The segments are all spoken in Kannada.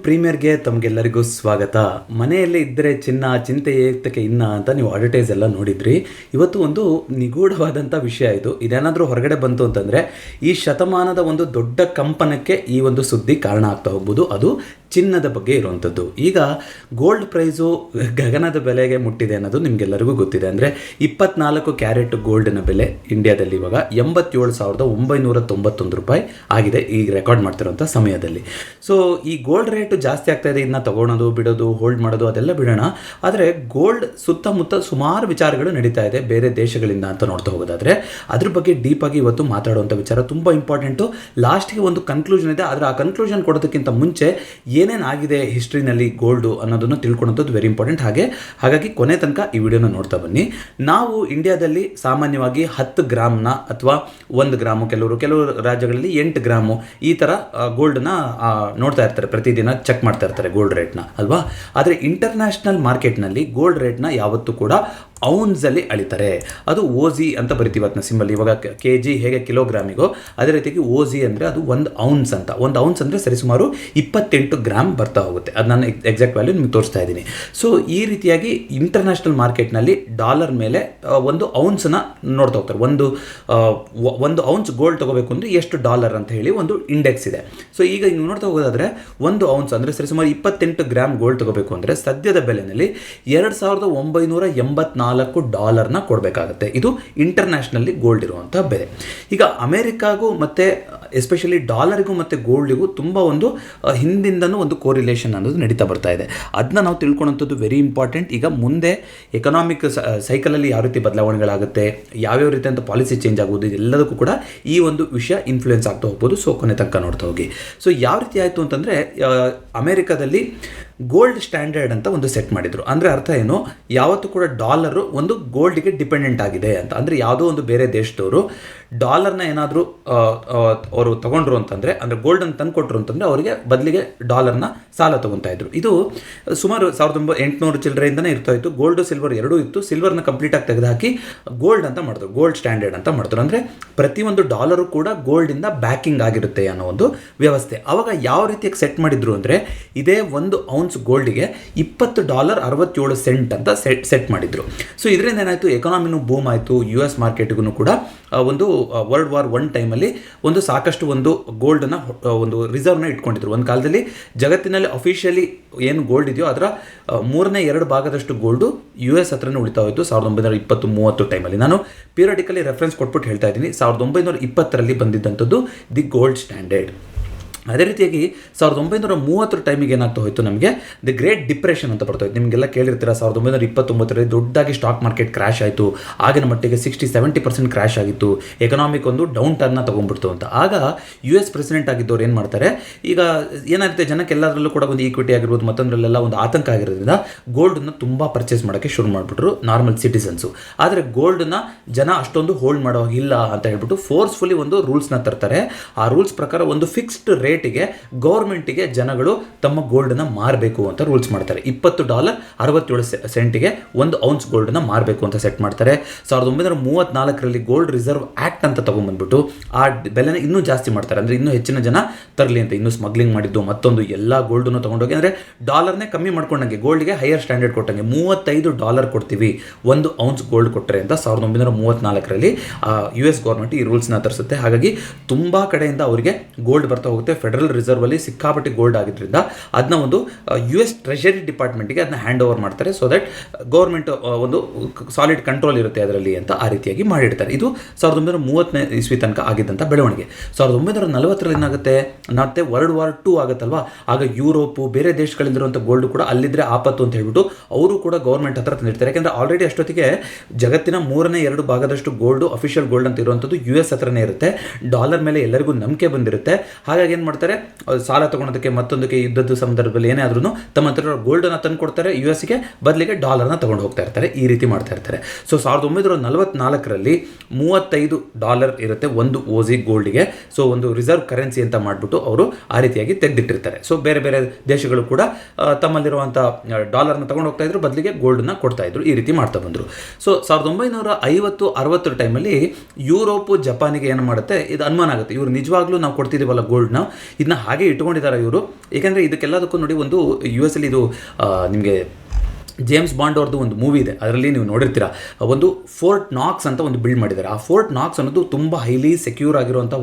ಪ್ರೀಮಿಯರ್ಗೆ ತಮಗೆಲ್ಲರಿಗೂ ಸ್ವಾಗತ. ಮನೆಯಲ್ಲಿ ಇದ್ದರೆ ಚಿನ್ನ, ಚಿಂತೆ ಏತಕ್ಕೆ ಇನ್ನ ಅಂತ ನೀವು ಅಡ್ವರ್ಟೈಸ್ ಎಲ್ಲ ನೋಡಿದ್ರಿ. ಇವತ್ತು ಒಂದು ನಿಗೂಢವಾದಂಥ ವಿಷಯ ಇದು. ಇದೇನಾದರೂ ಹೊರಗಡೆ ಬಂತು ಅಂತಂದರೆ ಈ ಶತಮಾನದ ಒಂದು ದೊಡ್ಡ ಕಂಪನಕ್ಕೆ ಈ ಒಂದು ಸುದ್ದಿ ಕಾರಣ ಆಗ್ತಾ ಹೋಗ್ಬೋದು. ಅದು ಚಿನ್ನದ ಬಗ್ಗೆ ಇರುವಂಥದ್ದು. ಈಗ ಗೋಲ್ಡ್ ಪ್ರೈಸು ಗಗನದ ಬೆಲೆಗೆ ಮುಟ್ಟಿದೆ ಅನ್ನೋದು ನಿಮಗೆಲ್ಲರಿಗೂ ಗೊತ್ತಿದೆ. ಅಂದರೆ 24 ಕ್ಯಾರೆಟ್ ಗೋಲ್ಡ್ನ ಬೆಲೆ ಇಂಡಿಯಾದಲ್ಲಿ ಇವಾಗ 87,991 ರೂಪಾಯಿ ಆಗಿದೆ ಈಗ ರೆಕಾರ್ಡ್ ಮಾಡ್ತಿರೋಂಥ ಸಮಯದಲ್ಲಿ. ಸೊ ಈ ಗೋಲ್ಡ್ ರೇಟು ಜಾಸ್ತಿ ಆಗ್ತಾ ಇದೆ. ಇದನ್ನ ತೊಗೊಳೋದು, ಬಿಡೋದು, ಹೋಲ್ಡ್ ಮಾಡೋದು ಅದೆಲ್ಲ ಬಿಡೋಣ. ಆದರೆ ಗೋಲ್ಡ್ ಸುತ್ತಮುತ್ತ ಸುಮಾರು ವಿಚಾರಗಳು ನಡೀತಾ ಇದೆ ಬೇರೆ ದೇಶಗಳಿಂದ ಅಂತ ನೋಡ್ತಾ ಹೋಗೋದಾದರೆ ಅದ್ರ ಬಗ್ಗೆ ಡೀಪಾಗಿ ಇವತ್ತು ಮಾತಾಡುವಂಥ ವಿಚಾರ ತುಂಬ ಇಂಪಾರ್ಟೆಂಟು. ಲಾಸ್ಟ್ಗೆ ಒಂದು ಕನ್ಕ್ಲೂಷನ್ ಇದೆ. ಆದರೆ ಆ ಕನ್ಕ್ಲೂಷನ್ ಕೊಡೋದಕ್ಕಿಂತ ಮುಂಚೆ ಏನೇನಾಗಿದೆ ಹಿಸ್ಟ್ರಿನಲ್ಲಿ ಗೋಲ್ಡು ಅನ್ನೋದನ್ನು ತಿಳ್ಕೊಳ್ಳೋಂಥದ್ದು ವೆರಿ ಇಂಪಾರ್ಟೆಂಟ್. ಹಾಗಾಗಿ ಕೊನೆ ತನಕ ಈ ವಿಡಿಯೋನ ನೋಡ್ತಾ ಬನ್ನಿ. ನಾವು ಇಂಡಿಯಾದಲ್ಲಿ ಸಾಮಾನ್ಯವಾಗಿ 10 ಗ್ರಾಮ್ನ ಅಥವಾ 1 ಗ್ರಾಮು, ಕೆಲವು ರಾಜ್ಯಗಳಲ್ಲಿ 8 ಗ್ರಾಮು ಈ ಥರ ಗೋಲ್ಡ್ನ ನೋಡ್ತಾ ಇರ್ತಾರೆ, ಪ್ರತಿದಿನ ಚೆಕ್ ಮಾಡ್ತಾ ಇರ್ತಾರೆ ಗೋಲ್ಡ್ ರೇಟ್ನ ಅಲ್ವಾ. ಆದರೆ ಇಂಟರ್ನ್ಯಾಷನಲ್ ಮಾರ್ಕೆಟ್ನಲ್ಲಿ ಗೋಲ್ಡ್ ರೇಟ್ನ ಯಾವತ್ತೂ ಕೂಡ ಔನ್ಸಲ್ಲಿ ಅಳಿತಾರೆ. ಅದು OZ ಅಂತ ಬರಿತೀವಿ ಅದನ್ನ ಸಿಂಬಲ್. ಇವಾಗ kg ಹೇಗೆ ಕಿಲೋಗ್ರಾಮಿಗೋ ಅದೇ ರೀತಿಯಾಗಿ OZ ಅಂದರೆ ಅದು 1 ಔನ್ಸ್ ಅಂತ. 1 ಔನ್ಸ್ ಅಂದರೆ ಸರಿಸುಮಾರು 28 ಗ್ರಾಮ್ ಬರ್ತಾ ಹೋಗುತ್ತೆ. ಅದು ನಾನು ಎಕ್ಸಾಕ್ಟ್ ವ್ಯಾಲ್ಯೂ ನಿಮ್ಗೆ ತೋರಿಸ್ತಾ ಇದ್ದೀನಿ. ಸೊ ಈ ರೀತಿಯಾಗಿ ಇಂಟರ್ನ್ಯಾಷನಲ್ ಮಾರ್ಕೆಟ್ನಲ್ಲಿ ಡಾಲರ್ ಮೇಲೆ 1 ಔನ್ಸನ್ನ ನೋಡ್ತಾ ಹೋಗ್ತಾರೆ. ಒಂದು ಔನ್ಸ್ ಗೋಲ್ಡ್ ತೊಗೋಬೇಕು ಅಂದರೆ ಎಷ್ಟು ಡಾಲರ್ ಅಂತ ಹೇಳಿ ಒಂದು ಇಂಡೆಕ್ಸ್ ಇದೆ. ಸೊ ಈಗ ನೀವು ನೋಡ್ತಾ ಹೋಗೋದಾದರೆ 1 ಔನ್ಸ್ ಅಂದರೆ ಸರಿಸುಮಾರು 28 ಗ್ರಾಮ್ ಗೋಲ್ಡ್ ತೊಗೋಬೇಕು ಅಂದರೆ ಸದ್ಯದ ಬೆಲೆಯಲ್ಲಿ $2,984 ಕೊಡಬೇಕಾಗುತ್ತೆ. ಇದು ಇಂಟರ್ನ್ಯಾಷನಲ್ಲಿ ಗೋಲ್ಡ್ ಇರುವಂಥ ಬೆಲೆ. ಈಗ ಅಮೆರಿಕಾಗೂ ಮತ್ತು ಎಸ್ಪೆಷಲಿ ಡಾಲರಿಗೂ ಮತ್ತು ಗೋಲ್ಡಿಗೂ ತುಂಬ ಒಂದು ಹಿಂದಿಂದನೂ ಒಂದು ಕೋರಿಲೇಷನ್ ಅನ್ನೋದು ನಡೀತಾ ಬರ್ತಾ ಇದೆ. ಅದನ್ನ ನಾವು ತಿಳ್ಕೊಳ್ಳೋಂಥದ್ದು ವೆರಿ ಇಂಪಾರ್ಟೆಂಟ್. ಈಗ ಮುಂದೆ ಎಕನಾಮಿಕ್ ಸೈಕಲಲ್ಲಿ ಯಾವ ರೀತಿ ಬದಲಾವಣೆಗಳಾಗುತ್ತೆ, ಯಾವ್ಯಾವ ರೀತಿಯಂಥ ಪಾಲಿಸಿ ಚೇಂಜ್ ಆಗೋದು, ಎಲ್ಲದಕ್ಕೂ ಕೂಡ ಈ ಒಂದು ವಿಷಯ ಇನ್ಫ್ಲೂಯೆನ್ಸ್ ಆಗ್ತಾ ಹೋಗ್ಬೋದು. ಸೊ ಕೊನೆ ತನಕ ನೋಡ್ತಾ ಹೋಗಿ. ಸೊ ಯಾವ ರೀತಿ ಆಯಿತು ಅಂತಂದರೆ ಅಮೆರಿಕಾದಲ್ಲಿ ಗೋಲ್ಡ್ ಸ್ಟ್ಯಾಂಡರ್ಡ್ ಅಂತ ಒಂದು ಸೆಟ್ ಮಾಡಿದರು. ಅಂದರೆ ಅರ್ಥ ಏನು, ಯಾವತ್ತೂ ಕೂಡ ಡಾಲರು ಒಂದು ಗೋಲ್ಡಿಗೆ ಡಿಪೆಂಡೆಂಟ್ ಆಗಿದೆ ಅಂತ. ಅಂದರೆ ಯಾವುದೋ ಒಂದು ಬೇರೆ ದೇಶದವರು ಡಾಲರ್ನ ಏನಾದರೂ ಅವರು ತೊಗೊಂಡ್ರು ಅಂತಂದರೆ, ಅಂದರೆ ಗೋಲ್ಡನ್ನು ತಂದು ಕೊಟ್ಟರು ಅಂತಂದರೆ ಅವರಿಗೆ ಬದಲಿಗೆ ಡಾಲರ್ನ ಸಾಲ ತೊಗೊತಾ ಇದ್ರು. ಇದು ಸುಮಾರು 1800 ಚಿಲ್ಲರೆಯಿಂದನೇ ಇರ್ತಾ ಇತ್ತು. ಗೋಲ್ಡು ಸಿಲ್ವರ್ ಎರಡೂ ಇತ್ತು. ಸಿಲ್ವರ್ನ ಕಂಪ್ಲೀಟಾಗಿ ತೆಗೆದುಹಾಕಿ ಗೋಲ್ಡ್ ಅಂತ ಮಾಡಿದ್ರು, ಗೋಲ್ಡ್ ಸ್ಟ್ಯಾಂಡರ್ಡ್ ಅಂತ ಮಾಡಿದ್ರು. ಅಂದರೆ ಪ್ರತಿಯೊಂದು ಡಾಲರು ಕೂಡ ಗೋಲ್ಡಿಂದ ಬ್ಯಾಕಿಂಗ್ ಆಗಿರುತ್ತೆ ಅನ್ನೋ ಒಂದು ವ್ಯವಸ್ಥೆ. ಆವಾಗ ಯಾವ ರೀತಿಯಾಗಿ ಸೆಟ್ ಮಾಡಿದ್ರು ಅಂದರೆ ಇದೇ 1 ಔನ್ಸ್ ಗೋಲ್ಡಿಗೆ $20.67 ಅಂತ ಸೆಟ್ ಮಾಡಿದ್ರು. ಸೊ ಇದರಿಂದ ಏನಾಯಿತು, ಎಕಾನಮಿನೂ ಬೂಮ್ ಆಯಿತು. US ಮಾರ್ಕೆಟ್ಗೂ ಕೂಡ ಒಂದು World War I ಟೈಮಲ್ಲಿ ಒಂದು ಸಾಕಷ್ಟು ಒಂದು ಗೋಲ್ಡನ್ನು ಒಂದು ರಿಸರ್ವ್ನ ಇಟ್ಕೊಂಡಿದ್ರು. ಒಂದು ಕಾಲದಲ್ಲಿ ಜಗತ್ತಿನಲ್ಲಿ ಅಫಿಷಿಯಲಿ ಏನು ಗೋಲ್ಡ್ ಇದೆಯೋ ಅದರ 3/2 ಭಾಗದಷ್ಟು ಗೋಲ್ಡು US ಹತ್ರನೇ ಉಳಿತಾ ಹೋಯಿತು 1920-30 ಟೈಮಲ್ಲಿ. ನಾನು ಪಿರಿಯಾಡಿಕಲಿ ರೆಫರೆನ್ಸ್ ಕೊಟ್ಬಿಟ್ಟು ಹೇಳ್ತಾ ಇದ್ದೀನಿ. 1920ರಲ್ಲಿ ಬಂದಿದ್ದಂಥದ್ದು ದಿ ಗೋಲ್ಡ್ ಸ್ಟ್ಯಾಂಡರ್ಡ್. ಅದೇ ರೀತಿಯಾಗಿ 1930 ಟೈಮಿಗೆ ಏನಾಗ್ತಾ ಹೋಯಿತು, ನಮಗೆ ದಿ ಗ್ರೇಟ್ ಡಿಪ್ರೆಷನ್ ಅಂತ ಬರ್ತಾ ಹೋಯ್ತು. ನಿಮಗೆಲ್ಲ ಕೇಳಿರ್ತೀರ, 1929ರಲ್ಲಿ ದೊಡ್ಡದಾಗಿ ಸ್ಟಾಕ್ ಮಾರ್ಕೆಟ್ ಕ್ರ್ಯಾಶ್ ಆಯಿತು. ಆಗಿನ ಮಟ್ಟಿಗೆ 60-70% ಕ್ರ್ಯಾಶ್ ಆಗಿತ್ತು. ಎಕನಾಮಿಕ್ ಒಂದು ಡೌನ್ ಟರ್ನ್ನ ತೊಗೊಂಡ್ಬಿಡ್ತು ಅಂತ. ಆಗ US ಪ್ರೆಸಿಡೆಂಟ್ ಆಗಿದ್ದವ್ರು ಏನು ಮಾಡ್ತಾರೆ, ಈಗ ಏನಾಗುತ್ತೆ, ಜನಕ್ಕೆ ಎಲ್ಲದರಲ್ಲೂ ಕೂಡ ಒಂದು ಈಕ್ವಿಟಿ ಆಗಿರ್ಬೋದು, ಮತ್ತೊಂದರಲ್ಲೆಲ್ಲ ಒಂದು ಆತಂಕ ಆಗಿರೋದ್ರಿಂದ ಗೋಲ್ಡನ್ನು ತುಂಬ ಪರ್ಚೇಸ್ ಮಾಡೋಕ್ಕೆ ಶುರು ಮಾಡಿಬಿಟ್ರು ನಾರ್ಮಲ್ ಸಿಟಿಸನ್ಸು. ಆದರೆ ಗೋಲ್ಡನ್ನ ಜನ ಅಷ್ಟೊಂದು ಹೋಲ್ಡ್ ಮಾಡೋ ಇಲ್ಲ ಅಂತ ಹೇಳ್ಬಿಟ್ಟು ಫೋರ್ಸ್ಫುಲಿ ಒಂದು ರೂಲ್ಸ್ನ ತರ್ತಾರೆ. ಆ ರೂಲ್ಸ್ ಪ್ರಕಾರ ಒಂದು ಫಿಕ್ಸ್ಡ್ ರೇಟಿಗೆ ಗೌರ್ಮೆಂಟಿಗೆ ಜನಗಳು ತಮ್ಮ ಗೋಲ್ಡನ್ನ ಮಾರಬೇಕು ಅಂತ ರೂಲ್ಸ್ ಮಾಡ್ತಾರೆ. $20.67 1 ಔನ್ಸ್ ಗೋಲ್ಡನ್ನ ಮಾರಬೇಕು ಅಂತ ಸೆಟ್ ಮಾಡ್ತಾರೆ. 1934ರಲ್ಲಿ ಗೋಲ್ಡ್ ರಿಸರ್ವ್ ಆ್ಯಕ್ಟ್ ಅಂತ ತೊಗೊಂಡ್ಬಂದ್ಬಿಟ್ಟು ಆ ಬೆಲೆನ ಇನ್ನೂ ಜಾಸ್ತಿ ಮಾಡ್ತಾರೆ. ಅಂದರೆ ಇನ್ನೂ ಹೆಚ್ಚಿನ ಜನ ತರಲಿ ಅಂತ, ಇನ್ನೂ ಸ್ಮಗ್ಲಿಂಗ್ ಮಾಡಿದ್ದು ಮತ್ತೊಂದು ಎಲ್ಲ ಗೋಲ್ಡನ್ನು ತೊಗೊಂಡೋಗಿ, ಅಂದರೆ ಡಾಲರ್ನೇ ಕಮ್ಮಿ ಮಾಡ್ಕೊಂಡಂಗೆ, ಗೋಲ್ಡ್ಗೆ ಹೈಯರ್ ಸ್ಟ್ಯಾಂಡರ್ಡ್ ಕೊಟ್ಟಂಗೆ $35 ಕೊಡ್ತೀವಿ 1 ಔನ್ಸ್ ಗೋಲ್ಡ್ ಕೊಟ್ಟರೆ ಅಂತ 1934ರಲ್ಲಿ US ಗೌರ್ಮೆಂಟ್ ಈ ರೂಲ್ಸ್ನ ತರಿಸುತ್ತೆ. ಹಾಗಾಗಿ ತುಂಬ ಕಡೆಯಿಂದ ಅವರಿಗೆ ಗೋಲ್ಡ್ ಬರ್ತಾ ಹೋಗುತ್ತೆ. ಫೆಡರಲ್ ರಿಸರ್ವ್ ಅಲ್ಲಿ ಸಿಕ್ಕಾಪಟ್ಟೆ ಗೋಲ್ಡ್ ಆಗಿದ್ದರಿಂದ ಅದನ್ನ ಒಂದು US ಟ್ರೆಷರಿ ಡಿಪಾರ್ಟ್ಮೆಂಟ್ಗೆ ಅದನ್ನ ಹ್ಯಾಂಡ್ ಓವರ್ ಮಾಡ್ತಾರೆ. ಸೊ ದಟ್ ಗೌರ್ಮೆಂಟ್ ಒಂದು ಸಾಲಿಡ್ ಕಂಟ್ರೋಲ್ ಇರುತ್ತೆ ಅದರಲ್ಲಿ ಅಂತ ಆ ರೀತಿಯಾಗಿ ಮಾಡಿರ್ತಾರೆ. ಇದು 1930ನೇ ಇಸ್ವಿ ತನಕ ಆಗಿದ್ದಂಥ ಬೆಳವಣಿಗೆ. 1940ರಲ್ಲಿ ಏನಾಗುತ್ತೆ, ಮತ್ತೆ World War II ಆಗುತ್ತಲ್ವಾ, ಆಗ ಯುರೋಪು ಬೇರೆ ದೇಶಗಳಲ್ಲಿರುವಂಥ ಗೋಲ್ಡ್ ಕೂಡ ಅಲ್ಲಿದ್ರೆ ಆಪತ್ತು ಅಂತ ಹೇಳ್ಬಿಟ್ಟು ಅವರು ಕೂಡ ಗೌರ್ಮೆಂಟ್ ಹತ್ರ ತಂದಿರ್ತಾರೆ. ಯಾಕೆಂದರೆ ಆಲ್ರೆಡಿ ಅಷ್ಟೊತ್ತಿಗೆ ಜಗತ್ತಿನ 3/2 ಭಾಗದಷ್ಟು ಗೋಲ್ಡು ಅಫಿಷಿಯಲ್ ಗೋಲ್ಡ್ ಅಂತ ಇರುವಂಥದ್ದು US ಹತ್ರನೇ ಇರುತ್ತೆ. ಡಾಲರ್ ಮೇಲೆ ಎಲ್ಲರಿಗೂ ನಂಬಿಕೆ ಬಂದಿರುತ್ತೆ. ಹಾಗಾಗಿ ಏನು ಮಾಡ್ತಾರೆ, ಸಾಲ ತಗೊಳೋದಕ್ಕೆ ಮತ್ತೊಂದಕ್ಕೆ ಯುದ್ಧದ ಸಂದರ್ಭದಲ್ಲಿ ಏನೇ ಆದ್ರೂ ತಮ್ಮ ಹತ್ರ ಗೋಲ್ಡನ್ನು ತಂದು ಕೊಡ್ತಾರೆ, USಗೆ ಬದಲಿಗೆ ಡಾಲರ್ನ ತಗೊಂಡು ಹೋಗ್ತಾ ಇರ್ತಾರೆ. ಈ ರೀತಿ ಮಾಡ್ತಾ ಇರ್ತಾರೆ. ಸೊ 1944ರಲ್ಲಿ $35 ಇರುತ್ತೆ 1 OZ ಗೋಲ್ಡ್ಗೆ. ಸೊ ಒಂದು ರಿಸರ್ವ್ ಕರೆನ್ಸಿ ಅಂತ ಮಾಡಿಬಿಟ್ಟು ಅವರು ಆ ರೀತಿಯಾಗಿ ತೆಗೆದಿಟ್ಟಿರ್ತಾರೆ. ಸೊ ಬೇರೆ ಬೇರೆ ದೇಶಗಳು ಕೂಡ ತಮ್ಮಲ್ಲಿರುವಂಥ ಡಾಲರ್ನ ತಗೊಂಡು ಹೋಗ್ತಾ ಇದ್ರು, ಬದಲಿಗೆ ಗೋಲ್ಡನ್ನ ಕೊಡ್ತಾ ಇದ್ರು. ಈ ರೀತಿ ಮಾಡ್ತಾ ಬಂದರು. ಸೊ 1950-60 ಟೈಮಲ್ಲಿ ಯುರೋಪು ಜಪಾನಿಗೆ ಏನು ಮಾಡುತ್ತೆ, ಇದು ಅನುಮಾನ ಆಗುತ್ತೆ, ಇವರು ನಿಜವಾಗ್ಲೂ ನಾವು ಕೊಡ್ತಿದ್ದೀವಲ್ಲ ಗೋಲ್ಡ್ನ, ಇದನ್ನ ಹಾಗೆ ಇಟ್ಕೊಂಡಿದ್ದಾರೆ ಇವರು. ಏಕೆಂದರೆ ಇದಕ್ಕೆಲ್ಲದಕ್ಕೂ ನೋಡಿ ಒಂದು US ಅಲ್ಲಿ ಇದು ನಿಮಗೆ ಜೇಮ್ಸ್ ಬಾಂಡ್ ಅವ್ರದ್ದು ಒಂದು ಮೂವಿ ಇದೆ, ಅದರಲ್ಲಿ ನೀವು ನೋಡಿರ್ತೀರ. ಒಂದು ಫೋರ್ಟ್ ನಾಕ್ಸ್ ಅಂತ ಒಂದು ಬಿಲ್ಡ್ ಮಾಡಿದ್ದಾರೆ. ಆ ಫೋರ್ಟ್ ನಾಕ್ಸ್ ಅನ್ನೋದು ತುಂಬ ಹೈಲಿ ಸೆಕ್ಯೂರ್ ಆಗಿರುವಂಥ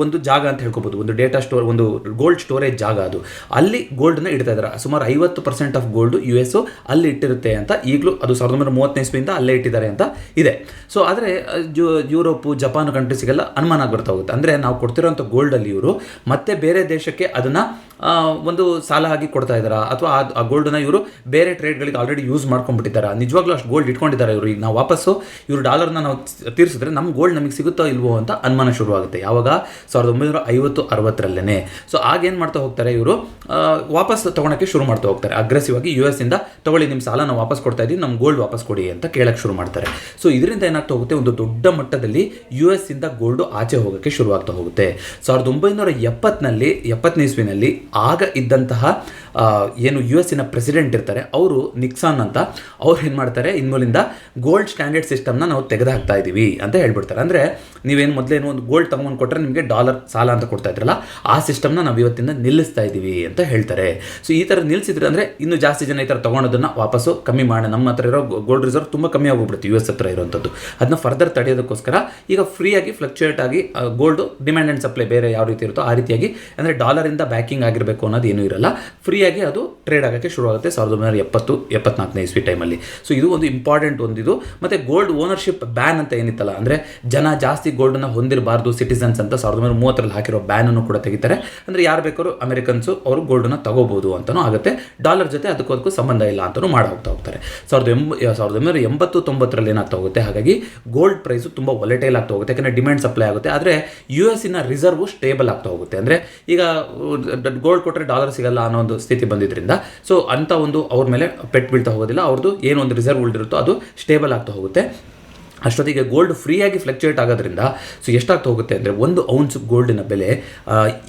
ಒಂದು ಜಾಗ ಅಂತ ಹೇಳ್ಕೊಬೋದು. ಒಂದು ಡೇಟಾ ಸ್ಟೋರ್, ಒಂದು ಗೋಲ್ಡ್ ಸ್ಟೋರೇಜ್ ಜಾಗ ಅದು. ಅಲ್ಲಿ ಗೋಲ್ಡನ್ನ ಇಡ್ತಾ ಇದ್ದಾರೆ. ಸುಮಾರು 50% ಆಫ್ ಗೋಲ್ಡು US ಅಲ್ಲಿ ಇಟ್ಟಿರುತ್ತೆ ಅಂತ ಈಗಲೂ ಅದು 1930 ಇಸ್ವಿಯಿಂದ ಅಲ್ಲೇ ಇಟ್ಟಿದ್ದಾರೆ ಅಂತ ಇದೆ. ಸೊ ಆದರೆ ಯುರೋಪು, ಜಪಾನ್ ಕಂಟ್ರೀಸ್ಗೆಲ್ಲ ಅನುಮಾನ ಬರ್ತಾ ಹೋಗುತ್ತೆ. ಅಂದರೆ ನಾವು ಕೊಡ್ತಿರೋಂಥ ಗೋಲ್ಡಲ್ಲಿ ಇವರು ಮತ್ತೆ ಬೇರೆ ದೇಶಕ್ಕೆ ಅದನ್ನು ಒಂದು ಸಾಲ ಆಗಿ ಕೊಡ್ತಾ ಇದ್ದಾರಾ, ಅಥವಾ ಆ ಗೋಲ್ಡನ್ನ ಇವರು ಬೇರೆ ಟ್ರೇಡ್ಗಳಿಗೆ ಆಲ್ರೆಡಿ ಯೂಸ್ ಮಾಡ್ಕೊಂಡ್ಬಿಟ್ಟಿದ್ದಾರೆ. ನಿಜವಾಗ್ಲೂ ಅಷ್ಟು ಗೋಲ್ಡ್ ಇಟ್ಕೊಂಡಿದ್ದಾರೆ ಇವರು. ಈಗ ನಾವು ವಾಪಸ್ಸು ಇವರು ಡಾಲರ್ನ ನಾವು ತೀರಿಸಿದ್ರೆ ನಮ್ಮ ಗೋಲ್ಡ್ ನಮಗೆ ಸಿಗುತ್ತೋ ಇಲ್ವೋ ಅಂತ ಅನುಮಾನ ಶುರುವಾಗುತ್ತೆ. ಯಾವಾಗ 1950-60ರಲ್ಲೇ. ಸೊ ಆಗೇನು ಮಾಡ್ತಾ ಹೋಗ್ತಾರೆ ಇವರು, ವಾಪಸ್ ತೊಗೊಳಕ್ಕೆ ಶುರು ಮಾಡ್ತಾ ಹೋಗ್ತಾರೆ. ಅಗ್ರೆಸಿವ್ ಆಗಿ US ಇಂದ ತೊಗೊಳ್ಳಿ, ನಿಮ್ಮ ಸಾಲ ನಾವು ವಾಪಸ್ ಕೊಡ್ತಾ ಇದ್ದೀವಿ, ನಮ್ಮ ಗೋಲ್ಡ್ ವಾಪಸ್ ಕೊಡಿ ಅಂತ ಕೇಳಕ್ಕೆ ಶುರು ಮಾಡ್ತಾರೆ. ಸೊ ಇದರಿಂದ ಏನಾಗ್ತಾ ಹೋಗುತ್ತೆ, ಒಂದು ದೊಡ್ಡ ಮಟ್ಟದಲ್ಲಿ US ಇಂದ ಗೋಲ್ಡು ಆಚೆ ಹೋಗೋಕ್ಕೆ ಶುರುವಾಗ್ತಾ ಹೋಗುತ್ತೆ. 1970ನಲ್ಲಿ 70ನೇ ಇಸ್ವಿನಲ್ಲಿ ಆಗ ಇದ್ದಂತಹ ಏನು US ಪ್ರೆಸಿಡೆಂಟ್ ಇರ್ತಾರೆ ಅವರು, ನಿಕ್ಸಾನ್ ಅಂತ, ಅವ್ರು ಏನು ಮಾಡ್ತಾರೆ, ಇನ್ಮೇಲಿಂದ ಗೋಲ್ಡ್ ಸ್ಟ್ಯಾಂಡರ್ಡ್ ಸಿಸ್ಟಮ್ನ ನಾವು ತೆಗೆದುಹಾಕ್ತಾ ಇದ್ದೀವಿ ಅಂತ ಹೇಳ್ಬಿಡ್ತಾರೆ. ಅಂದರೆ ನೀವೇನು ಮೊದಲೇನು ಒಂದು ಗೋಲ್ಡ್ ತಗೊಂಡು ಕೊಟ್ಟರೆ ನಿಮಗೆ ಡಾಲರ್ ಸಾಲ ಅಂತ ಕೊಡ್ತಾ ಇದ್ರಲ್ಲ, ಆ ಸಿಸ್ಟಮ್ನ ನಾವು ಇವತ್ತಿಂದ ನಿಲ್ಲಿಸ್ತಾ ಇದ್ದೀವಿ ಅಂತ ಹೇಳ್ತಾರೆ. ಸೊ ಈ ಥರ ನಿಲ್ಲಿಸಿದ್ರೆ ಅಂದರೆ ಇನ್ನೂ ಜಾಸ್ತಿ ಜನ ಈ ಥರ ತೊಗೊಳೋದನ್ನು ವಾಪಸ್ಸು ಕಮ್ಮಿ ಮಾಡಿ, ನಮ್ಮ ಹತ್ರ ಇರೋ ಗೋಲ್ಡ್ ರಿಸರ್ವ್ ತುಂಬ ಕಮ್ಮಿ ಆಗೋಗ್ಬಿಡುತ್ತೆ US ಹತ್ರ ಇರೋವಂಥದ್ದು. ಅದನ್ನ ಫರ್ದರ್ ತಡೆಯೋದಕ್ಕೋಸ್ಕರ ಈಗ ಫ್ರೀಯಾಗಿ ಫ್ಲಕ್ಚುಯೇಟ್ ಆಗಿ ಗೋಲ್ಡು ಡಿಮ್ಯಾಂಡ್ ಆ್ಯಂಡ್ ಸಪ್ಲೈ ಬೇರೆ ಯಾವ ರೀತಿ ಇರುತ್ತೋ ಆ ರೀತಿಯಾಗಿ, ಅಂದರೆ ಡಾಲರಿಂದ ಬ್ಯಾಕಿಂಗ್ ಆಗಿರಬೇಕು ಅನ್ನೋದು ಏನೂ ಇರಲ್ಲ, ಫ್ರೀಯಾಗಿ ಅದು ಟ್ರೇಡ್ ಆಗೋಕ್ಕೆ ಶುರುವಾಗುತ್ತೆ 1970-74ನೇ ಇಸ್ವಿ ಟೈಮಲ್ಲಿ. ಸೊ ಇದು ಒಂದು ಇಂಪಾರ್ಟೆಂಟ್ ಒಂದಿದು. ಮತ್ತು ಗೋಲ್ಡ್ ಓನರ್ಶಿಪ್ ಬ್ಯಾನ್ ಅಂತ ಏನಿತ್ತಲ್ಲ, ಅಂದರೆ ಜನ ಜಾಸ್ತಿ ಗೋಲ್ಡನ್ನು ಹೊಂದಿರಬಾರ್ದು ಸಿಟಿಸನ್ಸ್ ಅಂತ 1930ರಲ್ಲಿ ಹಾಕಿರೋ ಬ್ಯಾನನ್ನು ಕೂಡ ತೆಗಿತಾರೆ. ಅಂದರೆ ಯಾರು ಬೇಕಾದ್ರೂ ಅಮೆರಿಕನ್ಸು ಅವರು ಗೋಲ್ಡನ್ನು ತಗೋಬೋದು ಅಂತಲೂ ಆಗುತ್ತೆ. ಡಾಲರ್ ಜೊತೆ ಅದಕ್ಕೂ ಸಂಬಂಧ ಇಲ್ಲ ಅಂತಲೂ ಮಾಡಿ ಹೋಗ್ತಾರೆ. 1980-90ರಲ್ಲಿ ಏನಾಗ್ತಾ ಹೋಗುತ್ತೆ, ಹಾಗಾಗಿ ಗೋಲ್ಡ್ ಪ್ರೈಸು ತುಂಬ ವೊಲೆಟೈಲ್ ಆಗ್ತಾ ಹೋಗುತ್ತೆ. ಯಾಕಂದರೆ ಡಿಮ್ಯಾಂಡ್ ಸಪ್ಲೈ ಆಗುತ್ತೆ, ಆದರೆ US ರಿಸರ್ವ್ ಸ್ಟೇಬಲ್ ಆಗ್ತಾ ಹೋಗುತ್ತೆ. ಅಂದರೆ ಈಗ ಗೋಲ್ಡ್ ಕೊಟ್ಟರೆ ಡಾಲರ್ ಸಿಗಲ್ಲ ಅನ್ನೋ ಒಂದು ಸ್ಥಿತಿ ಬಂದಿದ್ದರಿಂದ ಸೊ ಅಂಥ ಒಂದು ಅವ್ರ ಮೇಲೆ ಪೆಟ್ಟು ಬೀಳ್ತಾ ಹೋಗೋದಿಲ್ಲ. ಅವ್ರದ್ದು ಏನೊಂದು ರಿಸರ್ವ್ ಉಳಿದಿರುತ್ತೋ ಅದು ಸ್ಟೇಬಲ್ ಆಗ್ತಾ ಹೋಗುತ್ತೆ. ಅಷ್ಟೊತ್ತಿಗೆ ಗೋಲ್ಡ್ ಫ್ರೀಯಾಗಿ ಫ್ಲಕ್ಚುಯೇಟ್ ಆಗೋದ್ರಿಂದ ಸೊ ಎಷ್ಟಾಗ್ತಾ ಹೋಗುತ್ತೆ ಅಂದರೆ, ಒಂದು ಔನ್ಸ್ ಗೋಲ್ಡಿನ ಬೆಲೆ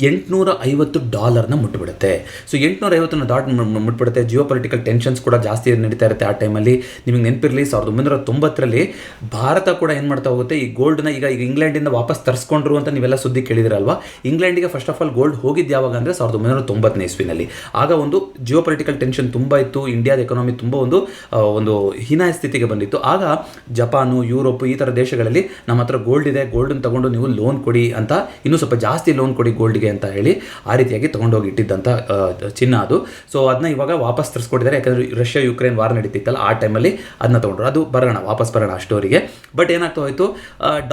$850 ಮುಟ್ಟಿಬಿಡುತ್ತೆ. ಸೊ 850 ಮುಟ್ಬಿಡುತ್ತೆ. ಜಿಯೋ ಪೊಲಿಟಿಕಲ್ ಟೆನ್ಷನ್ಸ್ ಕೂಡ ಜಾಸ್ತಿ ನಡೀತಾ ಇರುತ್ತೆ ಆ ಟೈಮಲ್ಲಿ. ನಿಮಗೆ ನೆನಪಿರಲಿ, 1990ರಲ್ಲಿ ಭಾರತ ಕೂಡ ಏನು ಮಾಡ್ತಾ ಹೋಗುತ್ತೆ, ಈ ಗೋಲ್ಡ್ನ ಈಗ ಇಂಗ್ಲೆಂಡಿಂದ ವಾಪಸ್ ತರಿಸ್ಕೊಂಡ್ರು ಅಂತ ನೀವೆಲ್ಲ ಸುದ್ದಿ ಕೇಳಿದಿರಲ್ವಾ. ಇಂಗ್ಲೆಂಡಿಗೆ ಫಸ್ಟ್ ಆಫ್ ಆಲ್ ಗೋಲ್ಡ್ ಹೋಗಿದ್ದು ಯಾವಾಗ ಅಂದರೆ 1990ನೇ ಇಸ್ವಿನಲ್ಲಿ. ಆಗ ಒಂದು ಜಿಯೋ ಪೊಲಿಟಿಕಲ್ ಟೆನ್ಷನ್ ತುಂಬ ಇತ್ತು. ಇಂಡಿಯಾದ ಎಕಾನಮಿ ತುಂಬ ಒಂದು ಹೀನಾಯ ಸ್ಥಿತಿಗೆ ಬಂದಿತ್ತು. ಆಗ ಜಪಾನು, ಯುರೋಪ್ ಈ ಥರ ದೇಶಗಳಲ್ಲಿ ನಮ್ಮ ಹತ್ರ ಗೋಲ್ಡ್ ಇದೆ, ಗೋಲ್ಡನ್ನು ತಗೊಂಡು ನೀವು ಲೋನ್ ಕೊಡಿ ಅಂತ, ಇನ್ನೂ ಸ್ವಲ್ಪ ಜಾಸ್ತಿ ಲೋನ್ ಕೊಡಿ ಗೋಲ್ಡ್ಗೆ ಅಂತ ಹೇಳಿ ಆ ರೀತಿಯಾಗಿ ತೊಗೊಂಡೋಗಿ ಇಟ್ಟಿದ್ದಂಥ ಚಿನ್ನ ಅದು. ಸೊ ಅದನ್ನ ಇವಾಗ ವಾಪಸ್ ತರಿಸ್ಕೊಟ್ಟಿದ್ದಾರೆ. ಯಾಕಂದರೆ ರಷ್ಯಾ ಯುಕ್ರೇನ್ ವಾರ್ ನಡೀತಿತ್ತಲ್ಲ ಆ ಟೈಮಲ್ಲಿ ಅದನ್ನ ತೊಗೊಂಡ್ರು. ಅದು ವಾಪಸ್ ಬರೋಣ ಆ ಸ್ಟೋರಿಗೆ. ಬಟ್ ಏನಾಗ್ತಾ ಹೋಯಿತು,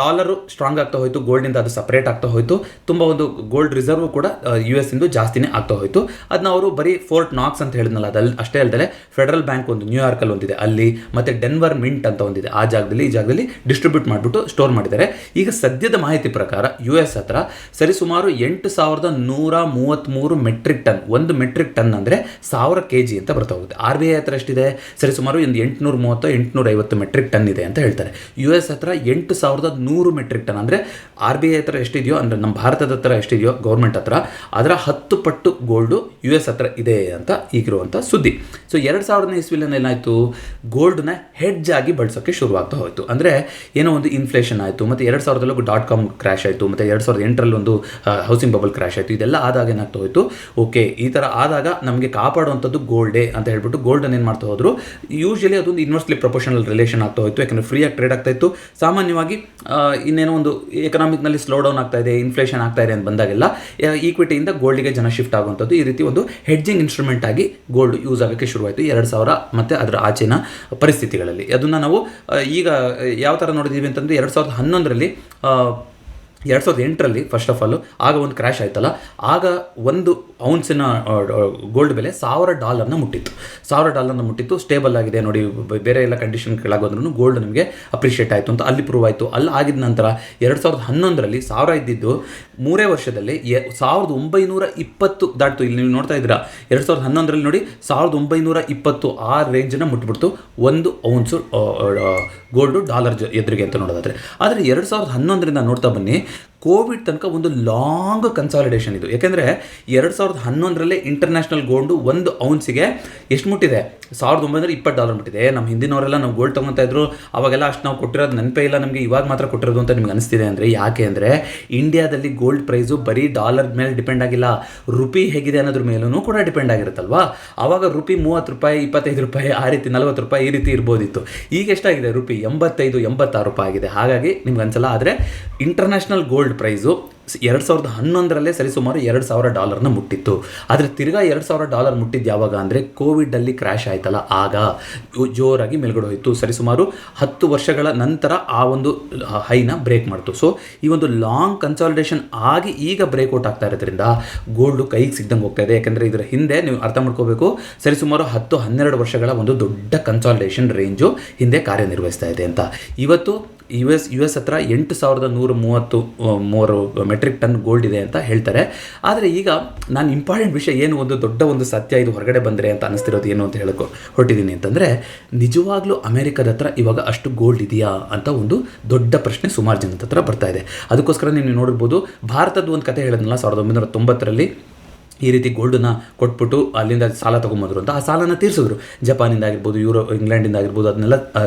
ಡಾಲರು ಸ್ಟ್ರಾಂಗ್ ಆಗ್ತಾ ಹೋಯಿತು, ಗೋಲ್ಡಿಂದ ಅದು ಸಪ್ರೇಟ್ ಆಗ್ತಾ ಹೋಯಿತು. ತುಂಬ ಒಂದು ಗೋಲ್ಡ್ ರಿಸರ್ವ್ ಕೂಡ US ಇಂದು ಜಾಸ್ತಿನೇ ಆಗ್ತಾ ಹೋಯಿತು. ಅದನ್ನ ಅವರು ಬರೀ ಫೋರ್ಟ್ ನಾಕ್ಸ್ ಅಂತ ಹೇಳಿದ್ನಲ್ಲ, ಅದಲ್ಲಿ ಅಷ್ಟೇ ಅಲ್ಲದೆ ಫೆಡರಲ್ ಬ್ಯಾಂಕ್ ಒಂದು ನ್ಯೂಯಾರ್ಕಲ್ಲಿ ಒಂದಿದೆ ಅಲ್ಲಿ, ಮತ್ತು ಡೆನ್ವರ್ ಮಿಂಟ್ ಅಂತ ಒಂದಿದೆ ಆ ಜಾಗದಲ್ಲಿ, ಈ ಜಾಗದಲ್ಲಿ ಡಿಸ್ಟ್ರಿಬ್ಯೂಟ್ ಮಾಡಿಬಿಟ್ಟು ಸ್ಟೋರ್ ಮಾಡಿದ್ದಾರೆ. ಈಗ ಸದ್ಯದ ಮಾಹಿತಿ ಪ್ರಕಾರ US ಹತ್ರ ಸರಿಸುಮಾರು 8133 ಮೆಟ್ರಿಕ್ ಟನ್, ಒಂದು ಮೆಟ್ರಿಕ್ ಟನ್ ಅಂದರೆ 1000 kg ಅಂತ ಬರ್ತಾ ಹೋಗುತ್ತೆ. RBI ಹತ್ರ ಎಷ್ಟಿದೆ, ಸರಿಸುಮಾರು ಒಂದು 830-850 ಮೆಟ್ರಿಕ್ ಟನ್ ಇದೆ ಅಂತ ಹೇಳ್ತಾರೆ. US ಹತ್ರ 8100 ಮೆಟ್ರಿಕ್ ಟನ್, ಅಂದರೆ RBI ಹತ್ರ ಎಷ್ಟಿದೆಯೋ, ಅಂದರೆ ನಮ್ಮ ಭಾರತದ ಹತ್ರ ಎಷ್ಟಿದೆಯೋ ಗೌರ್ಮೆಂಟ್ ಹತ್ರ, ಅದರ 10 ಪಟ್ಟು ಗೋಲ್ಡು US ಹತ್ರ ಇದೆ ಅಂತ ಈಗಿರುವಂಥ ಸುದ್ದಿ. ಸೊ 2000ನೇ ಇಸ್ವಿಯಲ್ಲಿ ಏನಾಯಿತು, ಗೋಲ್ಡ್ನ ಹೆಡ್ಜ್ ಆಗಿ ಬಳಸೋಕ್ಕೆ ಶುರುವಾಗ್ತಾ ಹೋಯಿತು. ಅಂದರೆ ಏನೋ ಒಂದು ಇನ್ಫ್ಲೇಷನ್ ಆಯಿತು, ಮತ್ತು 2000ರಲ್ಲಿ .com ಕ್ರ್ಯಾಶ್ ಆಯಿತು, ಮತ್ತು 2008ರಲ್ಲಿ ಒಂದು ಹೌಸಿಂಗ್ ಬಬಲ್ ಕ್ರ್ಯಾಶ್ ಆಯಿತು. ಇದೆಲ್ಲ ಆದಾಗ ಏನಾಗ್ತಾ ಹೋಯಿತು, ಓಕೆ ಈ ಥರ ಆದಾಗ ನಮಗೆ ಕಾಪಾಡುವಂಥದ್ದು ಗೋಲ್ಡೇ ಅಂತ ಹೇಳ್ಬಿಟ್ಟು ಗೋಲ್ಡನ್ನು ಏನು ಮಾಡ್ತಾ ಹೋದರು, ಯೂಶಲಿ ಅದೊಂದು ಇನ್ವರ್ಸ್ಲಿ ಪ್ರಪೋರ್ಷನಲ್ ರಿಲೇಷನ್ ಆಗ್ತಾ ಹೋಯಿತು. ಯಾಕಂದರೆ ಫ್ರೀಯಾಗಿ ಟ್ರೇಡ್ ಆಗ್ತಾ ಇತ್ತು. ಸಾಮಾನ್ಯವಾಗಿ ಇನ್ನೇನೋ ಒಂದು ಎಕನಾಮಿಕ್ನಲ್ಲಿ ಸ್ಲೋ ಡೌನ್ ಆಗ್ತಾ ಇದೆ, ಇನ್ಫ್ಲೇಷನ್ ಆಗ್ತಾ ಇದೆ ಅಂತ ಬಂದಾಗೆಲ್ಲ ಈಕ್ವಿಟಿಯಿಂದ ಗೋಲ್ಡಿಗೆ ಜನ ಶಿಫ್ಟ್ ಆಗುವಂಥದ್ದು, ಈ ರೀತಿ ಒಂದು ಹೆಡ್ಜಿಂಗ್ ಇನ್ಸ್ಟ್ರೂಮೆಂಟ್ ಆಗಿ ಗೋಲ್ಡ್ ಯೂಸ್ ಆಗೋಕ್ಕೆ ಶುರುವಾಯಿತು 2000 ಮತ್ತು ಅದರ ಆಚೆನ ಪರಿಸ್ಥಿತಿಗಳಲ್ಲಿ. ಅದನ್ನು ನಾವು ಈಗ ಯಾವ ಥರ ನೋಡಿದ್ದೀವಿ ಅಂತಂದರೆ, 2011ರಲ್ಲಿ 2008ರಲ್ಲಿ ಫಸ್ಟ್ ಆಫ್ ಆಲು ಆಗ ಒಂದು ಕ್ರ್ಯಾಶ್ ಆಯ್ತಲ್ಲ, ಆಗ ಒಂದು ಔನ್ಸಿನ ಗೋಲ್ಡ್ ಬೆಲೆ $1000 ಮುಟ್ಟಿತ್ತು. $1000 ಮುಟ್ಟಿತ್ತು. ಸ್ಟೇಬಲ್ ಆಗಿದೆ ನೋಡಿ, ಬೇರೆ ಎಲ್ಲ ಕಂಡೀಷನ್ ಕೆಳಗೋದ್ರೂ ಗೋಲ್ಡ್ ನಮಗೆ ಅಪ್ರಿಷಿಯೇಟ್ ಆಯಿತು ಅಂತ ಅಲ್ಲಿ ಪ್ರೂವ್ ಆಯಿತು. ಅಲ್ಲಿ ಆಗಿದ ನಂತರ 2011ರಲ್ಲಿ 1000 ಇದ್ದಿದ್ದು 3 ವರ್ಷದಲ್ಲಿ 1920 ದಾಟ್ತು. ಇಲ್ಲಿ ನೀವು ನೋಡ್ತಾ ಇದ್ದೀರಾ, 2011ರಲ್ಲಿ ನೋಡಿ 1920 ಆ ರೇಂಜನ್ನು ಮುಟ್ಬಿಡ್ತು ಒಂದು ಔನ್ಸು ಗೋಲ್ಡು ಡಾಲರ್ ಎದುರಿಗೆ ಅಂತ ನೋಡೋದಾದರೆ. ಆದರೆ 2011ರಿಂದ ನೋಡ್ತಾ ಬನ್ನಿ, ಕೋವಿಡ್ ತನಕ ಒಂದು ಲಾಂಗ್ ಕನ್ಸಾಲಿಡೇಷನ್ ಇದು. ಯಾಕೆಂದರೆ 2011 ಇಂಟರ್ನ್ಯಾಷನಲ್ ಗೋಲ್ಡು ಒಂದು ಔನ್ಸಿಗೆ ಎಷ್ಟು ಮುಟ್ಟಿದೆ, $1920 ಮುಟ್ಟಿದೆ. ನಮ್ಮ ಹಿಂದಿನವರೆಲ್ಲ ನಾವು ಗೋಲ್ಡ್ ತೊಗೊತಾ ಇದ್ರು, ಅವಾಗೆಲ್ಲ ಅಷ್ಟು ನಾವು ಕೊಟ್ಟಿರೋದು ನೆನಪೇ ಇಲ್ಲ ನಮಗೆ, ಇವಾಗ ಮಾತ್ರ ಕೊಟ್ಟಿರೋದು ಅಂತ ನಿಮ್ಗೆ ಅನಿಸ್ತಿದೆ ಅಂದರೆ ಯಾಕೆ ಅಂದರೆ ಇಂಡಿಯಾದಲ್ಲಿ ಗೋಲ್ಡ್ ಪ್ರೈಸು ಬರೀ ಡಾಲರ್ ಮೇಲೆ ಡಿಪೆಂಡ್ ಆಗಿಲ್ಲ, ರುಪಿ ಹೇಗಿದೆ ಅನ್ನೋದ್ರ ಮೇಲೂ ಕೂಡ ಡಿಪೆಂಡ್ ಆಗಿರುತ್ತಲ್ವಾ. ಆವಾಗ ರುಪಿ $30, $25 ಆ ರೀತಿ $40 ಈ ರೀತಿ ಇರ್ಬೋದಿತ್ತು. ಈಗ ಎಷ್ಟಾಗಿದೆ ರುಪಿ? $85-86 ಆಗಿದೆ. ಹಾಗಾಗಿ ನಿಮ್ಗೆ ಅನ್ಸಲ್ಲ. ಆದರೆ ಇಂಟರ್ನ್ಯಾಷನಲ್ ಗೋಲ್ಡ್ ಪ್ರೈಸು 2011 ಸರಿಸುಮಾರು $2,000 ಮುಟ್ಟಿತ್ತು. ಆದರೆ ತಿರ್ಗಾ $2,000 ಮುಟ್ಟಿದ್ದು ಯಾವಾಗ ಅಂದರೆ ಕೋವಿಡಲ್ಲಿ ಕ್ರ್ಯಾಶ್ ಆಯ್ತಲ್ಲ, ಆಗ ಜೋರಾಗಿ ಮೇಲ್ಗಡೆ ಹೋಯಿತು. ಸರಿಸುಮಾರು 10 ವರ್ಷಗಳ ನಂತರ ಆ ಒಂದು ಹೈನ ಬ್ರೇಕ್ ಮಾಡ್ತು. ಸೊ ಈ ಒಂದು ಲಾಂಗ್ ಕನ್ಸಾಲಿಡೇಷನ್ ಆಗಿ ಈಗ ಬ್ರೇಕ್ಔಟ್ ಆಗ್ತಾ ಇರೋದ್ರಿಂದ ಗೋಲ್ಡು ಕೈಗೆ ಸಿಗ್ದಂಗೆ ಹೋಗ್ತಾ ಇದೆ. ಯಾಕೆಂದರೆ ಇದರ ಹಿಂದೆ ನೀವು ಅರ್ಥ ಮಾಡ್ಕೋಬೇಕು, ಸರಿಸುಮಾರು 10-12 ವರ್ಷಗಳ ಒಂದು ದೊಡ್ಡ ಕನ್ಸಾಲಿಡೇಷನ್ ರೇಂಜು ಹಿಂದೆ ಕಾರ್ಯನಿರ್ವಹಿಸ್ತಾ ಇದೆ ಅಂತ. ಇವತ್ತು ಯು ಎಸ್ ಹತ್ರ 8,133 ಮೆಟ್ರಿಕ್ ಟನ್ ಗೋಲ್ಡ್ ಇದೆ ಅಂತ ಹೇಳ್ತಾರೆ. ಆದರೆ ಈಗ ನಾನು ಇಂಪಾರ್ಟೆಂಟ್ ವಿಷಯ ಏನು, ಒಂದು ದೊಡ್ಡ ಒಂದು ಸತ್ಯ ಇದು ಹೊರಗಡೆ ಬಂದರೆ ಅಂತ ಅನಿಸ್ತಿರೋದು ಏನು ಅಂತ ಹೇಳೋಕೆ ಹೊರಟಿದ್ದೀನಿ ಅಂತಂದರೆ, ನಿಜವಾಗ್ಲೂ ಅಮೆರಿಕದ ಹತ್ರ ಇವಾಗ ಅಷ್ಟು ಗೋಲ್ಡ್ ಇದೆಯಾ ಅಂತ ಒಂದು ದೊಡ್ಡ ಪ್ರಶ್ನೆ ಸುಮಾರು ಜನದ ಹತ್ರ ಬರ್ತಾ ಇದೆ. ಅದಕ್ಕೋಸ್ಕರ ನೀವು ನೋಡಿರ್ಬೋದು, ಭಾರತದ ಒಂದು ಕತೆ ಹೇಳಿದ್ನಲ್ಲ, 1990 ಈ ರೀತಿ ಗೋಲ್ಡನ್ನ ಕೊಟ್ಬಿಟ್ಟು ಅಲ್ಲಿಂದ ಸಾಲ ತೊಗೊಂಬಂದರು ಅಂತ. ಆ ಸಾಲನ ತೀರಿಸಿದ್ರು, ಜಪಾನಿಂದ ಆಗಿರ್ಬೋದು, ಇಂಗ್ಲೆಂಡಿಂದ ಆಗಿರ್ಬೋದು, ಅದನ್ನೆಲ್ಲ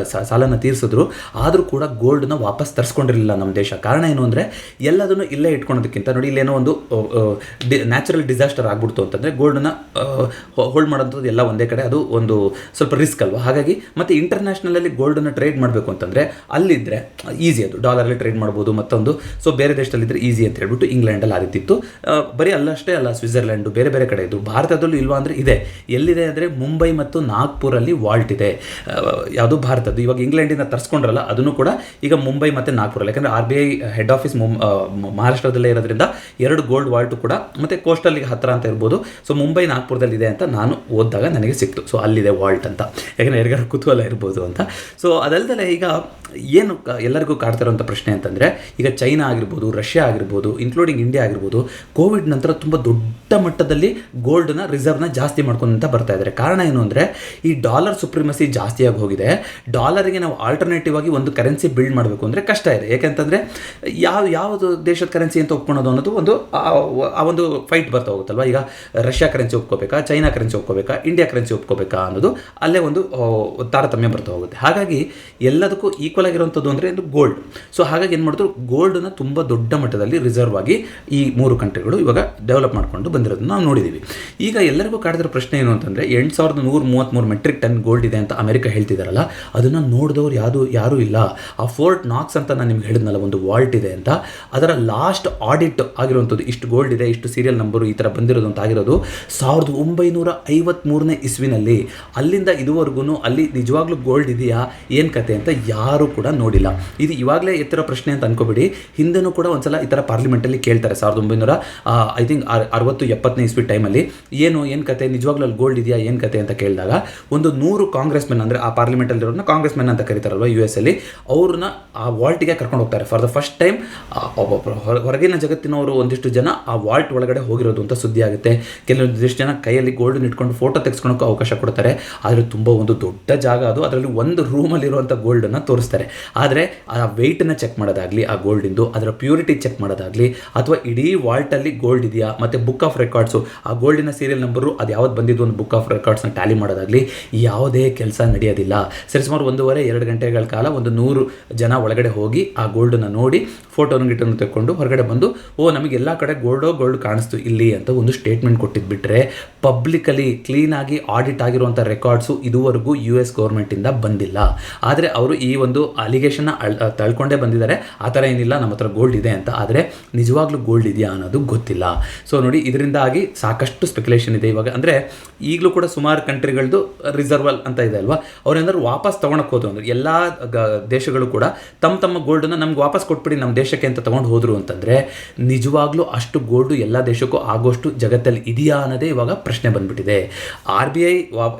ಸಾಲನ ತೀರಿಸಿದ್ರು. ಆದರೂ ಕೂಡ ಗೋಲ್ಡನ್ನ ವಾಪಸ್ ತರಿಸ್ಕೊಂಡಿರಲಿಲ್ಲ ನಮ್ಮ ದೇಶ. ಕಾರಣ ಏನು ಅಂದರೆ ಎಲ್ಲದನ್ನು ಇಲ್ಲೇ ಇಟ್ಕೊಳೋದಕ್ಕಿಂತ, ನೋಡಿ ಇಲ್ಲೇನೋ ಒಂದು ನ್ಯಾಚುರಲ್ ಡಿಸಾಸ್ಟರ್ ಆಗ್ಬಿಡ್ತು ಅಂತಂದರೆ ಗೋಲ್ಡನ್ನ ಹೋಲ್ಡ್ ಮಾಡೋಂಥದ್ದು ಎಲ್ಲ ಒಂದೇ ಕಡೆ, ಅದು ಒಂದು ಸ್ವಲ್ಪ ರಿಸ್ಕ್ ಅಲ್ವಾ. ಹಾಗಾಗಿ ಮತ್ತು ಇಂಟರ್ನ್ಯಾಷನಲಲ್ಲಿ ಗೋಲ್ಡನ್ನು ಟ್ರೇಡ್ ಮಾಡಬೇಕು ಅಂತಂದರೆ ಅಲ್ಲಿದ್ದರೆ ಈಸಿ, ಅದು ಡಾಲರಲ್ಲಿ ಟ್ರೇಡ್ ಮಾಡ್ಬೋದು. ಮತ್ತೊಂದು ಬೇರೆ ದೇಶದಲ್ಲಿದ್ದರೆ ಈಸಿ ಅಂತ ಹೇಳ್ಬಿಟ್ಟು ಇಂಗ್ಲೆಂಡಲ್ಲಿ ಆ ರೀತಿ ಇತ್ತು. ಬರೀ ಅಲ್ಲಷ್ಟೇ ಅಲ್ಲ, ಸ್ವಿಟ್ಜರ್ಲೆಂಡ್ ಬೇರೆ ಬೇರೆ ಕಡೆ ಇದ್ದು, ಭಾರತದಲ್ಲೂ ಇಲ್ವಾ ಅಂದರೆ ಇದೆ. ಎಲ್ಲಿದೆ ಅಂದರೆ ಮುಂಬೈ ಮತ್ತು ನಾಗ್ಪುರಲ್ಲಿ ವಾಲ್ಟ್ ಇದೆ. ಯಾವುದು ಭಾರತದ್ದು. ಇವಾಗ ಇಂಗ್ಲೆಂಡಿಂದ ತರಿಸ್ಕೊಂಡ್ರಲ್ಲ, ಅದನ್ನು ಕೂಡ ಈಗ ಮುಂಬೈ ಮತ್ತು ನಾಗ್ಪುರಲ್ಲಿ, ಯಾಕಂದರೆ RBI ಹೆಡ್ ಆಫೀಸ್ ಮಹಾರಾಷ್ಟ್ರದಲ್ಲೇ ಇರೋದ್ರಿಂದ 2 ಗೋಲ್ಡ್ ವಾಲ್ಟು ಕೂಡ, ಮತ್ತು ಕೋಸ್ಟಲ್ಲಿಗೆ ಹತ್ತಿರ ಅಂತ ಇರ್ಬೋದು. ಸೊ ಮುಂಬೈ ನಾಗ್ಪುರದಲ್ಲಿ ಇದೆ ಅಂತ ನಾನು ಓದಿದಾಗ ನನಗೆ ಸಿಕ್ತು. ಸೊ ಅಲ್ಲಿದೆ ವಾಲ್ಟ್ ಅಂತ, ಯಾಕಂದರೆ ಯಾರಿಗಾರು ಕುತೂಹಲ ಇರ್ಬೋದು ಅಂತ. ಸೊ ಅದಲ್ಲದೆ ಈಗ ಏನು ಎಲ್ಲರಿಗೂ ಕಾಡ್ತಿರೋಂಥ ಪ್ರಶ್ನೆ ಅಂತಂದರೆ, ಈಗ ಚೈನಾ ಆಗಿರ್ಬೋದು, ರಷ್ಯಾ ಆಗಿರ್ಬೋದು, ಇನ್ಕ್ಲೂಡಿಂಗ್ ಇಂಡಿಯಾ ಆಗಿರ್ಬೋದು, ಕೋವಿಡ್ ನಂತರ ತುಂಬ ದೊಡ್ಡ ಮಟ್ಟದಲ್ಲಿ ಗೋಲ್ಡ್ನ ರಿಸರ್ವ್ನ ಜಾಸ್ತಿ ಮಾಡ್ಕೊಂತ ಬರ್ತಾ ಇದ್ದಾರೆ. ಕಾರಣ ಏನು ಅಂದರೆ ಈ ಡಾಲರ್ ಸುಪ್ರಿಮಸಿ ಜಾಸ್ತಿಯಾಗಿ ಹೋಗಿದೆ. ಡಾಲರಿಗೆ ನಾವು ಆಲ್ಟರ್ನೇಟಿವ್ ಆಗಿ ಒಂದು ಕರೆನ್ಸಿ ಬಿಲ್ಡ್ ಮಾಡಬೇಕು ಅಂದರೆ ಕಷ್ಟ ಇದೆ. ಯಾಕೆಂತಂದರೆ ಯಾವುದು ದೇಶದ ಕರೆನ್ಸಿ ಅಂತ ಒಪ್ಕೊಳೋದು ಅನ್ನೋದು ಆ ಒಂದು ಫೈಟ್ ಬರ್ತಾ ಹೋಗುತ್ತಲ್ವ. ಈಗ ರಷ್ಯಾ ಕರೆನ್ಸಿ ಒಪ್ಕೋಬೇಕಾ, ಚೈನಾ ಕರೆನ್ಸಿ ಒಪ್ಕೋಬೇಕಾ, ಇಂಡಿಯಾ ಕರೆನ್ಸಿ ಒಪ್ಕೋಬೇಕಾ ಅನ್ನೋದು ಅಲ್ಲೇ ಒಂದು ತಾರತಮ್ಯ ಬರ್ತಾ ಹೋಗುತ್ತೆ. ಹಾಗಾಗಿ ಎಲ್ಲದಕ್ಕೂ ಈಕ್ವಲ್ ಆಗಿರುವಂಥದ್ದು ಅಂದರೆ ಇದು ಗೋಲ್ಡ್. ಸೊ ಹಾಗಾಗಿ ಏನು ಮಾಡಿದ್ರು, ಗೋಲ್ಡನ್ನ ತುಂಬ ದೊಡ್ಡ ಮಟ್ಟದಲ್ಲಿ ರಿಸರ್ವ್ ಆಗಿ ಈ 3 ಕಂಟ್ರಿಗಳು ಇವಾಗ ಡೆವಲಪ್ ಮಾಡಿಕೊಂಡು ಬಂದಿರೋದನ್ನ ನಾವು ನೋಡಿದ್ದೀವಿ. ಈಗ ಎಲ್ಲರಿಗೂ ಕಾಡ್ತಿರೋ ಪ್ರಶ್ನೆ ಏನು ಅಂತಂದರೆ, 8,133 ಮೆಟ್ರಿಕ್ ಟನ್ ಗೋಲ್ಡ್ ಇದೆ ಅಂತ ಅಮೆರಿಕ ಹೇಳ್ತಿದ್ದಾರಲ್ಲ, ಅದನ್ನು ನೋಡಿದವ್ರು ಯಾರೂ ಇಲ್ಲ. ಆ ಫೋರ್ಟ್ ನಾಕ್ಸ್ ಅಂತ ನಾನು ನಿಮ್ಗೆ ಹೇಳಿದ್ನಲ್ಲ, ಒಂದು ವಾಲ್ಟ್ ಇದೆ ಅಂತ, ಅದರ ಲಾಸ್ಟ್ ಆಡಿಟ್ ಆಗಿರುವಂಥದ್ದು, ಇಷ್ಟು ಗೋಲ್ಡ್ ಇದೆ, ಇಷ್ಟು ಸೀರಿಯಲ್ ನಂಬರು ಈ ಥರ ಬಂದಿರೋದು ಅಂತ ಆಗಿರೋದು 1953ನೇ ಇಸ್ವಿನಲ್ಲಿ. ಅಲ್ಲಿಂದ ಇದುವರೆಗೂ ಅಲ್ಲಿ ನಿಜವಾಗ್ಲೂ ಗೋಲ್ಡ್ ಇದೆಯಾ, ಏನು ಕತೆ ಅಂತ ಯಾರೂ ಕೂಡ ನೋಡಿಲ್ಲ. ಇದು ಇವಾಗಲೇ ಎತ್ತಿರೋ ಪ್ರಶ್ನೆ ಅಂತ ಅನ್ಕೋಬೇಡಿ. ಹಿಂದೆನೂ ಕೂಡ ಒಂದ್ಸಲ ಈ ಥರ ಪಾರ್ಲಿಮೆಂಟಲ್ಲಿ ಕೇಳ್ತಾರೆ, 1960-70 ಇಸ್ವಿ ಟೈಮಲ್ಲಿ, ಏನು ಕತೆ, ನಿಜವಾಗ್ಲೂ ಅಲ್ಲಿ ಗೋಲ್ಡ್ ಇದೆಯಾ, ಏನು ಕತೆ ಅಂತ ಕೇಳಿದಾಗ ಒಂದು 100 ಕಾಂಗ್ರೆಸ್ಮೆನ್, ಅಂದರೆ ಆ ಪಾರ್ಲಿಮೆಂಟಲ್ಲಿರೋರನ್ನ ಕಾಂಗ್ರೆಸ್ಮೆನ್ ಅಂತ ಕರೀತಾರಲ್ವ US ಅಲ್ಲಿ, ಅವ್ರನ್ನ ಆ ವಾಲ್ಟಿಗೆ ಕರ್ಕೊಂಡು ಹೋಗ್ತಾರೆ. ಫಾರ್ ದ ಫಸ್ಟ್ ಟೈಮ್ ಹೊರಗಿನ ಜಗತ್ತಿನವರು ಒಂದಿಷ್ಟು ಜನ ಆ ವಾಲ್ಟ್ ಒಳಗಡೆ ಹೋಗಿರೋದು ಅಂತ ಸುದ್ದಿ ಆಗುತ್ತೆ. ಕೆಲವೊಂದಿಷ್ಟು ಜನ ಕೈಯಲ್ಲಿ ಗೋಲ್ಡನ್ನ ಇಟ್ಕೊಂಡು ಫೋಟೋ ತೆಗೆಸ್ಕೊಳೋಕ್ಕೂ ಅವಕಾಶ ಕೊಡ್ತಾರೆ. ಆದರೆ ತುಂಬ ಒಂದು ದೊಡ್ಡ ಜಾಗ ಅದು, ಅದರಲ್ಲಿ ಒಂದು ರೂಮಲ್ಲಿರುವಂಥ ಗೋಲ್ಡನ್ನು ತೋರಿಸ್ತಾರೆ. ಆದರೆ ಆ ವೆಯ್ಟನ್ನು ಚೆಕ್ ಮಾಡೋದಾಗಲಿ, ಆ ಗೋಲ್ಡಿಂದು ಅದರ ಪ್ಯೂರಿಟಿ ಚೆಕ್ ಮಾಡೋದಾಗಲಿ, ಅಥವಾ ಇಡೀ ವಾಲ್ಟಲ್ಲಿ ಗೋಲ್ಡ್ ಇದೆಯಾ, ಮತ್ತು ಬುಕ್ ಆಫ್ ರೆಕಾರ್ಡ್ಸು, ಆ ಗೋಲ್ಡಿನ ಸೀರಿಯಲ್ ನಂಬರು ಅದು ಯಾವ್ದು ಬಂದಿದ್ದು ಒಂದು ಬುಕ್ ಆಫ್ ರೆಕಾರ್ಡ್ಸ್ನ ಟ್ಯಾಲಿ ಮಾಡೋದಾಗಲಿ, ಯಾವುದೇ ಕೆಲಸ ನಡೆಯೋದಿಲ್ಲ. ಸರಿಸುಮಾರು 1.5-2 ಗಂಟೆಗಳ ಕಾಲ ಒಂದು 100 ಜನ ಒಳಗಡೆ ಹೋಗಿ ಆ ಗೋಲ್ಡನ್ನು ನೋಡಿ ಫೋಟೋನ ಗಿಟನ್ನು ತೆಕ್ಕೊಂಡು ಹೊರಗಡೆ ಬಂದು, ನಮಗೆ ಎಲ್ಲ ಕಡೆ ಗೋಲ್ಡ್ ಕಾಣಿಸ್ತು ಇಲ್ಲಿ ಅಂತ ಒಂದು ಸ್ಟೇಟ್ಮೆಂಟ್ ಕೊಟ್ಟಿದ್ಬಿಟ್ರೆ, ಪಬ್ಲಿಕಲಿ ಕ್ಲೀನಾಗಿ ಆಡಿಟ್ ಆಗಿರುವಂಥ ರೆಕಾರ್ಡ್ಸು ಇದುವರೆಗೂ US ಗೌರ್ಮೆಂಟಿಂದ ಬಂದಿಲ್ಲ. ಆದರೆ ಅವರು ಈ ಒಂದು ಅಲಿಗೇಷನ್ನ ತಳ್ಕೊಂಡೇ ಬಂದಿದ್ದಾರೆ, ಆ ಥರ ಏನಿಲ್ಲ ನಮ್ಮ ಹತ್ರ ಗೋಲ್ಡ್ ಇದೆ ಅಂತ. ಆದರೆ ನಿಜವಾಗ್ಲೂ ಗೋಲ್ಡ್ ಇದೆಯಾ ಅನ್ನೋದು ಗೊತ್ತಿಲ್ಲ. ಸೊ ನೋಡಿ, ಇದರಿಂದಾಗಿ ಸಾಕಷ್ಟು ಸ್ಪೆಕ್ಯುಲೇಷನ್ ಇದೆ ಇವಾಗ. ಅಂದರೆ ಈಗಲೂ ಕೂಡ ಸುಮಾರು ಕಂಟ್ರಿಗಳದ್ದು ರಿಸರ್ವಲ್ ಅಂತ ಇದೆ ಅಲ್ವಾ, ಅವ್ರೇನಾದ್ರು ವಾಪಸ್ ತೊಗೊಳಕ್ಕೆ ಹೋದ್ರು ಅಂದರೆ ಎಲ್ಲ ದೇಶಗಳು ಕೂಡ ತಮ್ಮ ಗೋಲ್ಡನ್ನು ನಮ್ಗೆ ವಾಪಸ್ ಕೊಟ್ಬಿಡಿ ನಮ್ಮ ದೇಶಕ್ಕೆ ಅಂತ ತೊಗೊಂಡು ಹೋದ್ರು ಅಂತಂದರೆ, ನಿಜವಾಗ್ಲೂ ಅಷ್ಟು ಗೋಲ್ಡು ಎಲ್ಲ ದೇಶಕ್ಕೂ ಆಗೋಷ್ಟು ಜಗತ್ತಲ್ಲಿ ಇದೆಯಾ ಅನ್ನೋದೇ ಇವಾಗ ಪ್ರಶ್ನೆ ಬಂದ್ಬಿಟ್ಟಿದೆ. RBI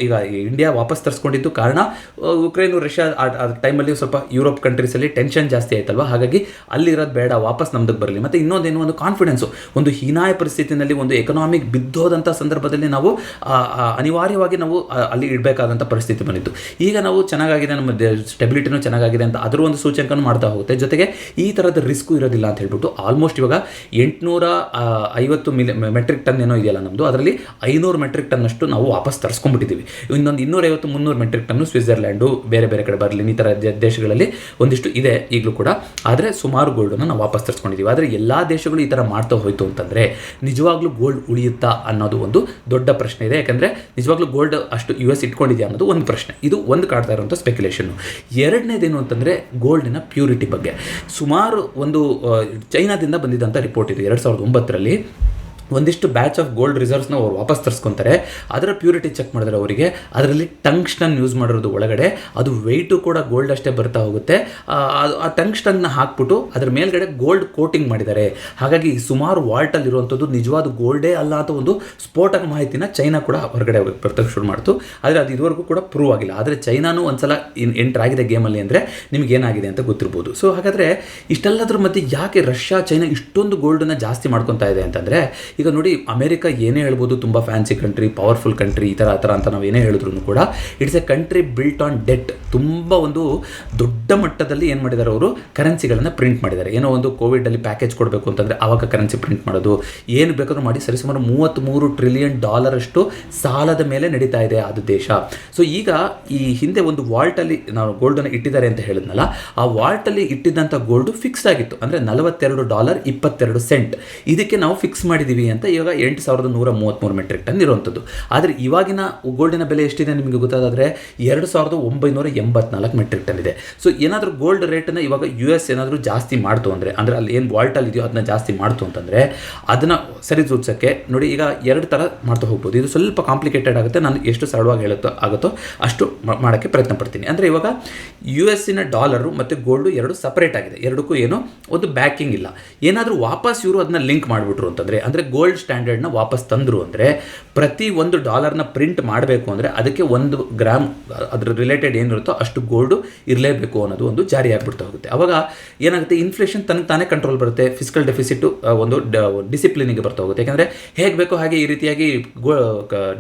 ಈಗ ಇಂಡಿಯಾ ವಾಪಸ್ ತರಿಸ್ಕೊಂಡಿದ್ದು ಕಾರಣ ಉಕ್ರೇನು ರಷ್ಯಾ ಆ ಟೈಮಲ್ಲಿ ಸ್ವಲ್ಪ ಯುರೋಪ್ ಕಂಟ್ರೀಸಲ್ಲಿ ಟೆನ್ಷನ್ ಜಾಸ್ತಿ ಆಯ್ತಲ್ವ. ಹಾಗಾಗಿ ಅಲ್ಲಿರೋದು ಬೇಡ, ವಾಪಸ್ ನಮ್ದಕ್ಕೆ ಬರಲಿ. ಮತ್ತು ಇನ್ನೊಂದೇನು, ಒಂದು ಕಾನ್ಫಿಡೆನ್ಸು, ಒಂದು ಹೀನಾಯ ಪರಿಸ್ಥಿತಿನಲ್ಲಿ ಒಂದು ಎಕನಾಮಿಕ್ ಬಿದ್ದೋದಂಥ ಸಂದರ್ಭದಲ್ಲಿ ನಾವು ಅನಿವಾರ್ಯವಾಗಿ ನಾವು ಅಲ್ಲಿ ಇಡಬೇಕಾದಂಥ ಪರಿಸ್ಥಿತಿ ಬಂದಿತ್ತು. ಈಗ ನಾವು ಚೆನ್ನಾಗಿದೆ, ನಮ್ಮ ಸ್ಟೆಬಿಲಿಟಿನೂ ಚೆನ್ನಾಗಿದೆ ಅಂತ ಅದರ ಒಂದು ಸೂಚ್ಯಂಕನೂ ಮಾಡ್ತಾ ಹೋಗುತ್ತೆ. ಜೊತೆಗೆ ಈ ಥರದ ರಿಸ್ಕು ಇರೋದಿಲ್ಲ ಅಂತ ಹೇಳ್ಬಿಟ್ಟು ಆಲ್ಮೋಸ್ಟ್ ಇವಾಗ 850 ಮೆಟ್ರಿಕ್ ಟನ್ ಏನೋ ಇದೆಯಲ್ಲ ನಮ್ಮದು, ಅದರಲ್ಲಿ 500 ಮೆಟ್ರಿಕ್ ಟನ್ನಷ್ಟು ನಾವು ವಾಪಸ್ ತರಿಸ್ಕೊಂಡ್ಬಿಟ್ಟಿದ್ದೀವಿ. ಇನ್ನೊಂದು 250-300 ಮೆಟ್ರಿಕ್ ಟನ್ನು ಸ್ವಿಟ್ಜರ್ಲ್ಯಾಂಡು, ಬೇರೆ ಬೇರೆ ಕಡೆ ಬರ್ಲಿನ್ ಈ ಥರ ದೇಶಗಳಲ್ಲಿ ಒಂದಿಷ್ಟು ಇದೆ ಈಗಲೂ ಕೂಡ. ಆದರೆ ಸುಮಾರು ಗೋಲ್ಡನ್ನು ನಾವು ವಾಪಸ್ ತರಿಸ್ಕೊಂಡಿದ್ದೀವಿ. ಆದರೆ ಎಲ್ಲ ದೇಶಗಳು ಈ ಥರ ಮಾಡ್ತಾ ಹೋಯಿತು ಅಂತಂದರೆ ನಿಜವಾಗ್ಲೂ ಗೋಲ್ಡ್ ಉಳಿಯುತ್ತಾ ಅನ್ನೋದು ಒಂದು ದೊಡ್ಡ ಪ್ರಶ್ನೆ ಇದೆ. ಯಾಕಂದರೆ ನಿಜವಾಗ್ಲೂ ಗೋಲ್ಡ್ ಅಷ್ಟು US ಇಟ್ಕೊಂಡಿದೆಯಾ ಅನ್ನೋದು ಒಂದು ಪ್ರಶ್ನೆ. ಇದು ಒಂದು ಕಾಡ್ತಾ ಇರುವಂಥ ಸ್ಪೆಕ್ಯುಲೇಷನ್ನು. ಎರಡನೇದೇನು ಅಂತಂದರೆ ಗೋಲ್ಡಿನ ಪ್ಯೂರಿಟಿ ಬಗ್ಗೆ. ಸುಮಾರು ಒಂದು ಚೈನಾದಿಂದ ಬಂದಿದ್ದಂಥ ರಿಪೋರ್ಟ್ ಇದು 2009ರಲ್ಲಿ. ಒಂದಿಷ್ಟು ಬ್ಯಾಚ್ ಆಫ್ ಗೋಲ್ಡ್ ರಿಸರ್ವ್ಸ್ನ ಅವ್ರು ವಾಪಸ್ ತರಿಸ್ಕೊತಾರೆ. ಅದರ ಪ್ಯೂರಿಟಿ ಚೆಕ್ ಮಾಡಿದ್ರೆ ಅವರಿಗೆ ಅದರಲ್ಲಿ ಟಂಗ್ಸ್ಟನ್ ಯೂಸ್ ಮಾಡಿರೋದು ಒಳಗಡೆ, ಅದು ವೆಯ್ಟು ಕೂಡ ಗೋಲ್ಡ್ ಅಷ್ಟೇ ಬರ್ತಾ ಹೋಗುತ್ತೆ. ಆ ಟಂಗ್ಸ್ಟನ್ನ ಹಾಕ್ಬಿಟ್ಟು ಅದ್ರ ಮೇಲ್ಗಡೆ ಗೋಲ್ಡ್ ಕೋಟಿಂಗ್ ಮಾಡಿದ್ದಾರೆ. ಹಾಗಾಗಿ ಸುಮಾರು ವಾಲ್ಟಲ್ಲಿ ಇರುವಂಥದ್ದು ನಿಜವಾದ ಗೋಲ್ಡೇ ಅಲ್ಲ ಅಂತ ಒಂದು ಸ್ಫೋಟಕ ಮಾಹಿತಿನ ಚೈನಾ ಕೂಡ ಹೊರಗಡೆ ಬರ್ತಕ್ಕೆ ಶುರು ಮಾಡ್ತು. ಆದರೆ ಅದು ಇದುವರೆಗೂ ಕೂಡ ಪ್ರೂವ್ ಆಗಿಲ್ಲ. ಆದರೆ ಚೈನಾನು ಒಂದ್ಸಲ ಎಂಟರ್ ಆಗಿದೆ ಗೇಮಲ್ಲಿ ಅಂದರೆ ನಿಮ್ಗೆ ಏನಾಗಿದೆ ಅಂತ ಗೊತ್ತಿರ್ಬೋದು. ಸೊ ಹಾಗಾದರೆ ಇಷ್ಟೆಲ್ಲದ್ರ ಮಧ್ಯೆ ಯಾಕೆ ರಷ್ಯಾ ಚೈನಾ ಇಷ್ಟೊಂದು ಗೋಲ್ಡನ್ನು ಜಾಸ್ತಿ ಮಾಡ್ಕೊತಾ ಇದೆ ಅಂತಂದರೆ, ಈಗ ನೋಡಿ ಅಮೆರಿಕ ಏನೇ ಹೇಳ್ಬೋದು, ತುಂಬ ಫ್ಯಾನ್ಸಿ ಕಂಟ್ರಿ, ಪವರ್ಫುಲ್ ಕಂಟ್ರಿ, ಈ ಥರ ಆ ಥರ ಅಂತ ನಾವು ಏನೇ ಹೇಳಿದ್ರು ಕೂಡ it's A country built on debt. ತುಂಬ ಒಂದು ದೊಡ್ಡ ಮಟ್ಟದಲ್ಲಿ ಏನು ಮಾಡಿದ್ದಾರೆ ಅವರು, ಕರೆನ್ಸಿಗಳನ್ನು ಪ್ರಿಂಟ್ ಮಾಡಿದ್ದಾರೆ. ಏನೋ ಒಂದು ಕೋವಿಡಲ್ಲಿ ಪ್ಯಾಕೇಜ್ ಕೊಡಬೇಕು ಅಂತಂದರೆ ಆವಾಗ ಕರೆನ್ಸಿ ಪ್ರಿಂಟ್ ಮಾಡೋದು, ಏನು ಬೇಕಾದ್ರೂ ಮಾಡಿ ಸರಿಸುಮಾರು $33 ಟ್ರಿಲಿಯನ್ ಅಷ್ಟು ಸಾಲದ ಮೇಲೆ ನಡೀತಾ ಇದೆ ಅದು ದೇಶ. ಸೊ ಈಗ ಈ ಹಿಂದೆ ಒಂದು ವಾಲ್ಟಲ್ಲಿ ನಾವು ಗೋಲ್ಡನ್ನು ಇಟ್ಟಿದ್ದಾರೆ ಅಂತ ಹೇಳಿದ್ನಲ್ಲ, ಆ ವಾಲ್ಟಲ್ಲಿ ಇಟ್ಟಿದ್ದಂಥ ಗೋಲ್ಡು ಫಿಕ್ಸ್ ಆಗಿತ್ತು. ಅಂದರೆ $42.22 ಇದಕ್ಕೆ ನಾವು ಫಿಕ್ಸ್ ಮಾಡಿದ್ದೀವಿ ಅಂತ ಇವಾಗ 8,133 ಮೆಟ್ರಿಕ್ ಟನ್ ಇರುವಂಥದ್ದು. ಆದರೆ ಇವಾಗಿನ ಗೋಲ್ಡಿನ ಬೆಲೆ ಎಷ್ಟಿದೆ ನಿಮಗೆ ಗೊತ್ತಾದರೆ 2,984 ಮೆಟ್ರಿಕ್ ಟನ್ ಇದೆ. ಸೊ ಏನಾದರೂ ಗೋಲ್ಡ್ ರೇಟನ್ನು ಇವಾಗ US ಏನಾದರೂ ಜಾಸ್ತಿ ಮಾಡ್ತು ಅಂದರೆ ಅಲ್ಲಿ ಏನು ವಾಲ್ಟಲ್ಲಿ ಇದೆಯೋ ಅದನ್ನ ಜಾಸ್ತಿ ಮಾಡ್ತು ಅಂತಂದರೆ ಅದನ್ನು ಸರಿದೂಗಿಸೋಕ್ಕೆ ನೋಡಿ ಈಗ 2 ಥರ ಮಾಡ್ತಾ ಹೋಗ್ಬೋದು. ಇದು ಸ್ವಲ್ಪ ಕಾಂಪ್ಲಿಕೇಟೆಡ್ ಆಗುತ್ತೆ. ನಾನು ಎಷ್ಟು ಸರಳವಾಗಿ ಆಗುತ್ತೋ ಅಷ್ಟು ಮಾಡೋಕ್ಕೆ ಪ್ರಯತ್ನ ಪಡ್ತೀನಿ. ಅಂದರೆ ಇವಾಗ US-ನ ಡಾಲರು ಮತ್ತು ಗೋಲ್ಡು ಎರಡು ಸಪರೇಟ್ ಆಗಿದೆ. ಎರಡಕ್ಕೂ ಏನೋ ಒಂದು ಬ್ಯಾಕಿಂಗ್ ಇಲ್ಲ. ಏನಾದರೂ ವಾಪಸ್ ಇವರು ಅದನ್ನ ಲಿಂಕ್ ಮಾಡಿಬಿಟ್ರು ಅಂತಂದರೆ, ಅಂದರೆ ಗೋಲ್ಡ್ ಸ್ಟ್ಯಾಂಡರ್ಡ್ನ ವಾಪಸ್ ತಂದರು ಅಂದರೆ ಪ್ರತಿ ಒಂದು ಡಾಲರ್ನ ಪ್ರಿಂಟ್ ಮಾಡಬೇಕು ಅಂದರೆ ಅದಕ್ಕೆ 1 ಗ್ರಾಮ್ ಅದ್ರ ರಿಲೇಟೆಡ್ ಏನಿರುತ್ತೋ ಅಷ್ಟು ಗೋಲ್ಡು ಇರಲೇಬೇಕು ಅನ್ನೋದು ಒಂದು ಜಾರಿ ಆಗಿಬಿಡ್ತಾ ಹೋಗುತ್ತೆ. ಅವಾಗ ಏನಾಗುತ್ತೆ, ಇನ್ಫ್ಲೇಷನ್ ತನಗೆ ತಾನೇ ಕಂಟ್ರೋಲ್ ಬರುತ್ತೆ. ಫಿಸ್ಕಲ್ ಡೆಫಿಸಿಟ್ ಒಂದು ಡಿಸಿಪ್ಲಿನಿಗೆ ಬರ್ತಾ ಹೋಗುತ್ತೆ. ಯಾಕಂದರೆ ಹೇಗೆ ಬೇಕೋ ಹಾಗೆ ಈ ರೀತಿಯಾಗಿ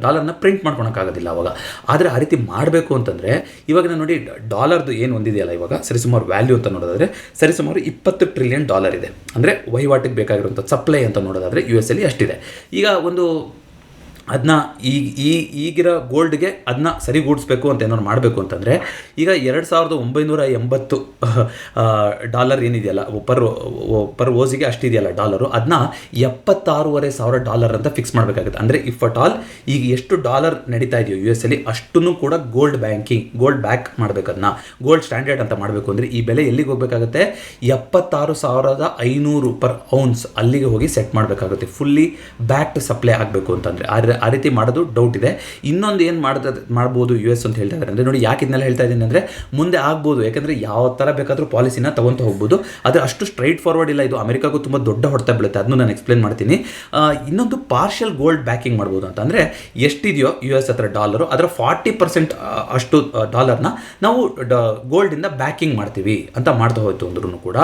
ಡಾಲರ್ನ ಪ್ರಿಂಟ್ ಮಾಡ್ಕೊಳಕ್ಕಾಗೋದಿಲ್ಲ ಅವಾಗ. ಆದರೆ ಆ ರೀತಿ ಮಾಡಬೇಕು ಅಂತಂದರೆ ಇವಾಗ ನಾನು ನೋಡಿ ಡಾಲರ್ದು ಏನು ಒಂದಿದೆಯಲ್ಲ ಇವಾಗ ಸರಿಸುಮಾರು ವ್ಯಾಲ್ಯೂ ಅಂತ ನೋಡೋದಾದರೆ ಸರಿಸುಮಾರು $20 ಟ್ರಿಲಿಯನ್ ಇದೆ. ಅಂದರೆ ವಹಿವಾಟಿಗೆ ಬೇಕಾಗಿರುವಂಥ ಸಪ್ಲೈ ಅಂತ ನೋಡೋದಾದರೆ US-ಅಲ್ಲಿ ಅಷ್ಟಿದೆ. ಈಗ ಒಂದು ಅದನ್ನ ಈಗಿರೋ ಗೋಲ್ಡ್ಗೆ ಅದನ್ನ ಸರಿಗೂಡಿಸ್ಬೇಕು ಅಂತ ಏನಾದ್ರು ಮಾಡಬೇಕು ಅಂತಂದರೆ ಈಗ $2,980 ಏನಿದೆಯಲ್ಲ ಪರ್ ಓಸಿಗೆ ಅಷ್ಟಿದೆಯಲ್ಲ ಡಾಲರು, ಅದನ್ನ $76,500 ಅಂತ ಫಿಕ್ಸ್ ಮಾಡಬೇಕಾಗುತ್ತೆ. ಅಂದರೆ ಇಫ್ ಅಟ್ ಆಲ್ ಈಗ ಎಷ್ಟು ಡಾಲರ್ ನಡೀತಾ ಇದೆಯೋ US-ಅಲ್ಲಿ ಅಷ್ಟನ್ನು ಕೂಡ ಗೋಲ್ಡ್ ಬ್ಯಾಕ್ ಮಾಡಬೇಕು. ಅದನ್ನ ಗೋಲ್ಡ್ ಸ್ಟ್ಯಾಂಡರ್ಡ್ ಅಂತ ಮಾಡಬೇಕು ಅಂದರೆ ಈ ಬೆಲೆ ಎಲ್ಲಿಗೆ ಹೋಗಬೇಕಾಗುತ್ತೆ, 76,500 ಪರ್ ಔನ್ಸ್ ಅಲ್ಲಿಗೆ ಹೋಗಿ ಸೆಟ್ ಮಾಡಬೇಕಾಗುತ್ತೆ. ಫುಲ್ಲಿ ಬ್ಯಾಕ್ ಸಪ್ಲೈ ಆಗಬೇಕು ಅಂತಂದರೆ ಆ ರೀತಿ ಮಾಡೋದು ಡೌಟ್ ಇದೆ. ಇನ್ನೊಂದು ಏನು ಮಾಡ್ಬೋದು US ಅಂತ ಹೇಳ್ತಾ ಇದ್ದಾರೆ ಅಂದರೆ ನೋಡಿ, ಯಾಕೆ ಇದನ್ನೆಲ್ಲ ಹೇಳ್ತಾ ಇದ್ದೀನಿ ಅಂದರೆ ಮುಂದೆ ಆಗ್ಬೋದು. ಯಾಕಂದರೆ ಯಾವ ಥರ ಬೇಕಾದರೂ ಪಾಲಿಸಿನ ತೊಗೊತ ಹೋಗ್ಬೋದು. ಆದರೆ ಅಷ್ಟು ಸ್ಟ್ರೈಟ್ ಫಾರ್ವರ್ಡ್ ಇಲ್ಲ. ಇದು ಅಮೆರಿಕಾಗೂ ತುಂಬ ದೊಡ್ಡ ಹೊಡೆತ ಬೀಳುತ್ತೆ. ಅದನ್ನು ನಾನು ಎಕ್ಸ್ಪ್ಲೇನ್ ಮಾಡ್ತೀನಿ. ಇನ್ನೊಂದು ಪಾರ್ಷಿಯಲ್ ಗೋಲ್ಡ್ ಬ್ಯಾಕಿಂಗ್ ಮಾಡ್ಬೋದು ಅಂತ ಅಂದರೆ ಎಷ್ಟಿದೆಯೋ US ಹತ್ರ ಡಾಲರು ಅದರ 40% ಅಷ್ಟು ಡಾಲರ್ನ ನಾವು ಗೋಲ್ಡಿಂದ ಬ್ಯಾಕಿಂಗ್ ಮಾಡ್ತೀವಿ ಅಂತ ಮಾಡ್ತಾ ಹೋಯ್ತು ಅಂದ್ರೂ ಕೂಡ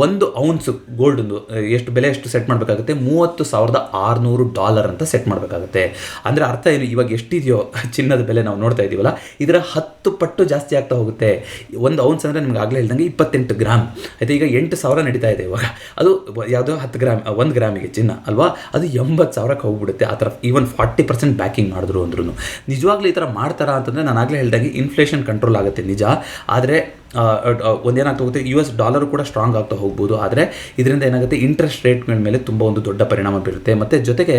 1 ಔನ್ಸ್ ಗೋಲ್ಡ್ದು ಎಷ್ಟು ಸೆಟ್ ಮಾಡಬೇಕಾಗುತ್ತೆ, $30,600 ಅಂತ ಸೆಟ್ ಮಾಡಬೇಕಾಗುತ್ತೆ. ಅಂದರೆ ಅರ್ಥ ಏನು, ಇವಾಗ ಎಷ್ಟಿದೆಯೋ ಚಿನ್ನದ ಬೆಲೆ ನಾವು ನೋಡ್ತಾ ಇದ್ದೀವಲ್ಲ ಇದರ 10 ಪಟ್ಟು ಜಾಸ್ತಿ ಆಗ್ತಾ ಹೋಗುತ್ತೆ. 1 ಔನ್ಸ್ ಅಂದರೆ ನಿಮ್ಗೆ ಆಗಲೇ ಹೇಳ್ದಂಗೆ 28 ಗ್ರಾಮ್ ಆಯಿತು. ಈಗ 8,000 ನಡೀತಾ ಇದೆ ಇವಾಗ. ಅದು ಯಾವುದೋ 10 ಗ್ರಾಮ್ 1 ಗ್ರಾಮಿಗೆ ಚಿನ್ನ ಅಲ್ವಾ, ಅದು 80,000ಕ್ಕೆ ಹೋಗ್ಬಿಡುತ್ತೆ. ಆ ಥರ ಈವನ್ 40% ಬ್ಯಾಕಿಂಗ್ ಮಾಡಿದ್ರು ಅಂದ್ರೂ ನಿಜವಾಗ್ಲೂ ಈ ಥರ ಮಾಡ್ತಾರಾ ಅಂತಂದರೆ ನಾನು ಆಗಲೇ ಹೇಳ್ದಂಗೆ ಇನ್ಫ್ಲೇಷನ್ ಕಂಟ್ರೋಲ್ ಆಗುತ್ತೆ ನಿಜ. ಆದರೆ ಒಂದೇನಾಗ್ತಾ ಹೋಗುತ್ತೆ, US ಡಾಲರು ಕೂಡ ಸ್ಟ್ರಾಂಗ್ ಆಗ್ತಾ ಹೋಗ್ಬೋದು. ಆದರೆ ಇದರಿಂದ ಏನಾಗುತ್ತೆ, ಇಂಟ್ರೆಸ್ಟ್ ರೇಟ್ಗಳ ಮೇಲೆ ತುಂಬ ಒಂದು ದೊಡ್ಡ ಪರಿಣಾಮ ಬೀರುತ್ತೆ. ಮತ್ತು ಜೊತೆಗೆ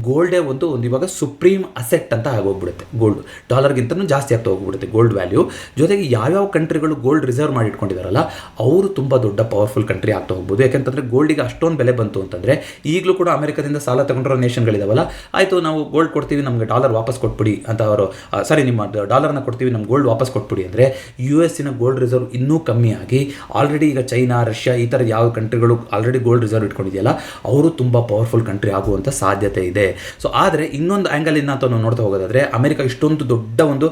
ಗೋಲ್ಡೇ ಒಂದು ಇವಾಗ ಸುಪ್ರೀಮ್ ಅಸೆಟ್ ಅಂತ ಆಗೋಗ್ಬಿಡುತ್ತೆ. ಗೋಲ್ಡ್ ಡಾಲರ್ಗಿಂತಲೂ ಜಾಸ್ತಿ ಆಗ್ತಾ ಹೋಗ್ಬಿಡುತ್ತೆ ಗೋಲ್ಡ್ ವ್ಯಾಲ್ಯೂ. ಜೊತೆಗೆ ಯಾವ್ಯಾವ ಕಂಟ್ರಿಗಳು ಗೋಲ್ಡ್ ರಿಸರ್ವ್ ಮಾಡಿ ಇಟ್ಕೊಂಡಿದ್ದಾರಲ್ಲ ಅವರು ತುಂಬ ದೊಡ್ಡ ಪವರ್ಫುಲ್ ಕಂಟ್ರಿ ಆಗ್ತಾ ಹೋಗ್ಬೋದು. ಯಾಕೆಂತಂದರೆ ಗೋಲ್ಡಿಗೆ ಅಷ್ಟೊಂದು ಬೆಲೆ ಬಂತು ಅಂತಂದರೆ ಈಗಲೂ ಕೂಡ ಅಮೆರಿಕದಿಂದ ಸಾಲ ತಗೊಂಡಿರೋ ನೇಷನ್ಗಳಿದಾವಲ್ಲ, ಆಯಿತು ನಾವು ಗೋಲ್ಡ್ ಕೊಡ್ತೀವಿ ನಮಗೆ ಡಾಲರ್ ವಾಪಸ್ ಕೊಟ್ಬಿಡಿ ಅಂತ ಅವರು, ನಿಮ್ಮ ಡಾಲರ್ನ ಕೊಡ್ತೀವಿ ನಮ್ಮ ಗೋಲ್ಡ್ ವಾಪಸ್ ಕೊಟ್ಬಿಡಿ ಅಂದರೆ US-ನ ಗೋಲ್ಡ್ ರಿಸರ್ವ್ ರಿಸರ್ವ್ ಇನ್ನೂ ಕಮ್ಮಿ ಆಗಿ ಆಲ್ರೆಡಿ ಈಗ ಚೈನಾ, ರಷ್ಯಾ ಈ ಥರ ಯಾವ ಕಂಟ್ರಿಗಳು ಆಲ್ರೆಡಿ ಗೋಲ್ಡ್ ರಿಸರ್ವ್ ಇಟ್ಕೊಂಡಿದೆಯಲ್ಲ ಅವರು ತುಂಬ ಪವರ್ಫುಲ್ ಕಂಟ್ರಿ ಆಗುವಂಥ ಸಾಧ್ಯತೆ ಇದೆ. ಸೊ ಆದರೆ ಇನ್ನೊಂದು ಆ್ಯಂಗಲಿಂದ ಅಂತ ನಾವು ನೋಡ್ತಾ ಹೋಗೋದಾದರೆ ಅಮೆರಿಕ ಇಷ್ಟೊಂದು ದೊಡ್ಡ ಒಂದು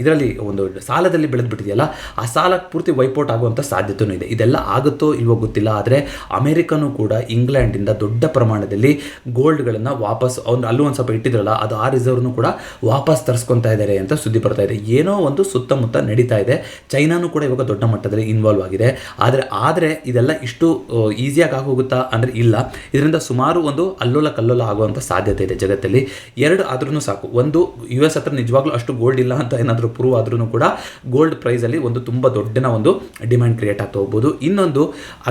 ಇದರಲ್ಲಿ ಒಂದು ಸಾಲದಲ್ಲಿ ಬೆಳೆದ್ಬಿಟ್ಟಿದೆಯಲ್ಲ, ಆ ಸಾಲ ಪೂರ್ತಿ ವೈಪೌಟ್ ಆಗುವಂಥ ಸಾಧ್ಯತೆಯೂ ಇದೆ. ಇದೆಲ್ಲ ಆಗುತ್ತೋ ಇಲ್ವೋ ಗೊತ್ತಿಲ್ಲ, ಆದರೆ ಅಮೆರಿಕನೂ ಕೂಡ ಇಂಗ್ಲೆಂಡಿಂದ ದೊಡ್ಡ ಪ್ರಮಾಣದಲ್ಲಿ ಗೋಲ್ಡ್ಗಳನ್ನು ವಾಪಸ್ ಅಲ್ಲೂ ಒಂದು ಸ್ವಲ್ಪ ಇಟ್ಟಿದ್ರಲ್ಲ, ಅದು ಆ ರಿಸರ್ವ್ನು ಕೂಡ ವಾಪಸ್ ತರಿಸ್ಕೊತಾ ಇದ್ದಾರೆ ಅಂತ ಸುದ್ದಿ ಬರ್ತಾ ಇದೆ. ಏನೋ ಒಂದು ಸುತ್ತಮುತ್ತ ನಡೀತಾ ಇದೆ. ಚೈನಾನು ಕೂಡ ಇವಾಗ ದೊಡ್ಡ ಮಟ್ಟದಲ್ಲಿ ಇನ್ವಾಲ್ವ್ ಆಗಿದೆ. ಆದರೆ ಇದೆಲ್ಲ ಇಷ್ಟು ಈಸಿಯಾಗಿ ಆಗೋಗುತ್ತಾ ಅಂದರೆ ಇಲ್ಲ. ಇದರಿಂದ ಸುಮಾರು ಒಂದು ಅಲ್ಲೋಲ ಕಲ್ಲೋಲ ಆಗುವಂಥ ಸಾಧ್ಯತೆ ಇದೆ ಜಗತ್ತಲ್ಲಿ. ಎರಡು ಆದ್ರೂ ಸಾಕು. ಒಂದು US ಹತ್ರ ನಿಜವಾಗ್ಲೂ ಅಷ್ಟು ಗೋಲ್ಡ್ ಇಲ್ಲ ಅಂತ ಏನಾದರೂ ಪ್ರೂವ್ ಆದ್ರೂ ಕೂಡ ಗೋಲ್ಡ್ ಪ್ರೈಸಲ್ಲಿ ಒಂದು ತುಂಬ ದೊಡ್ಡನ ಒಂದು ಡಿಮ್ಯಾಂಡ್ ಕ್ರಿಯೇಟ್ ಆಗ್ತಾ ಹೋಗ್ಬೋದು. ಇನ್ನೊಂದು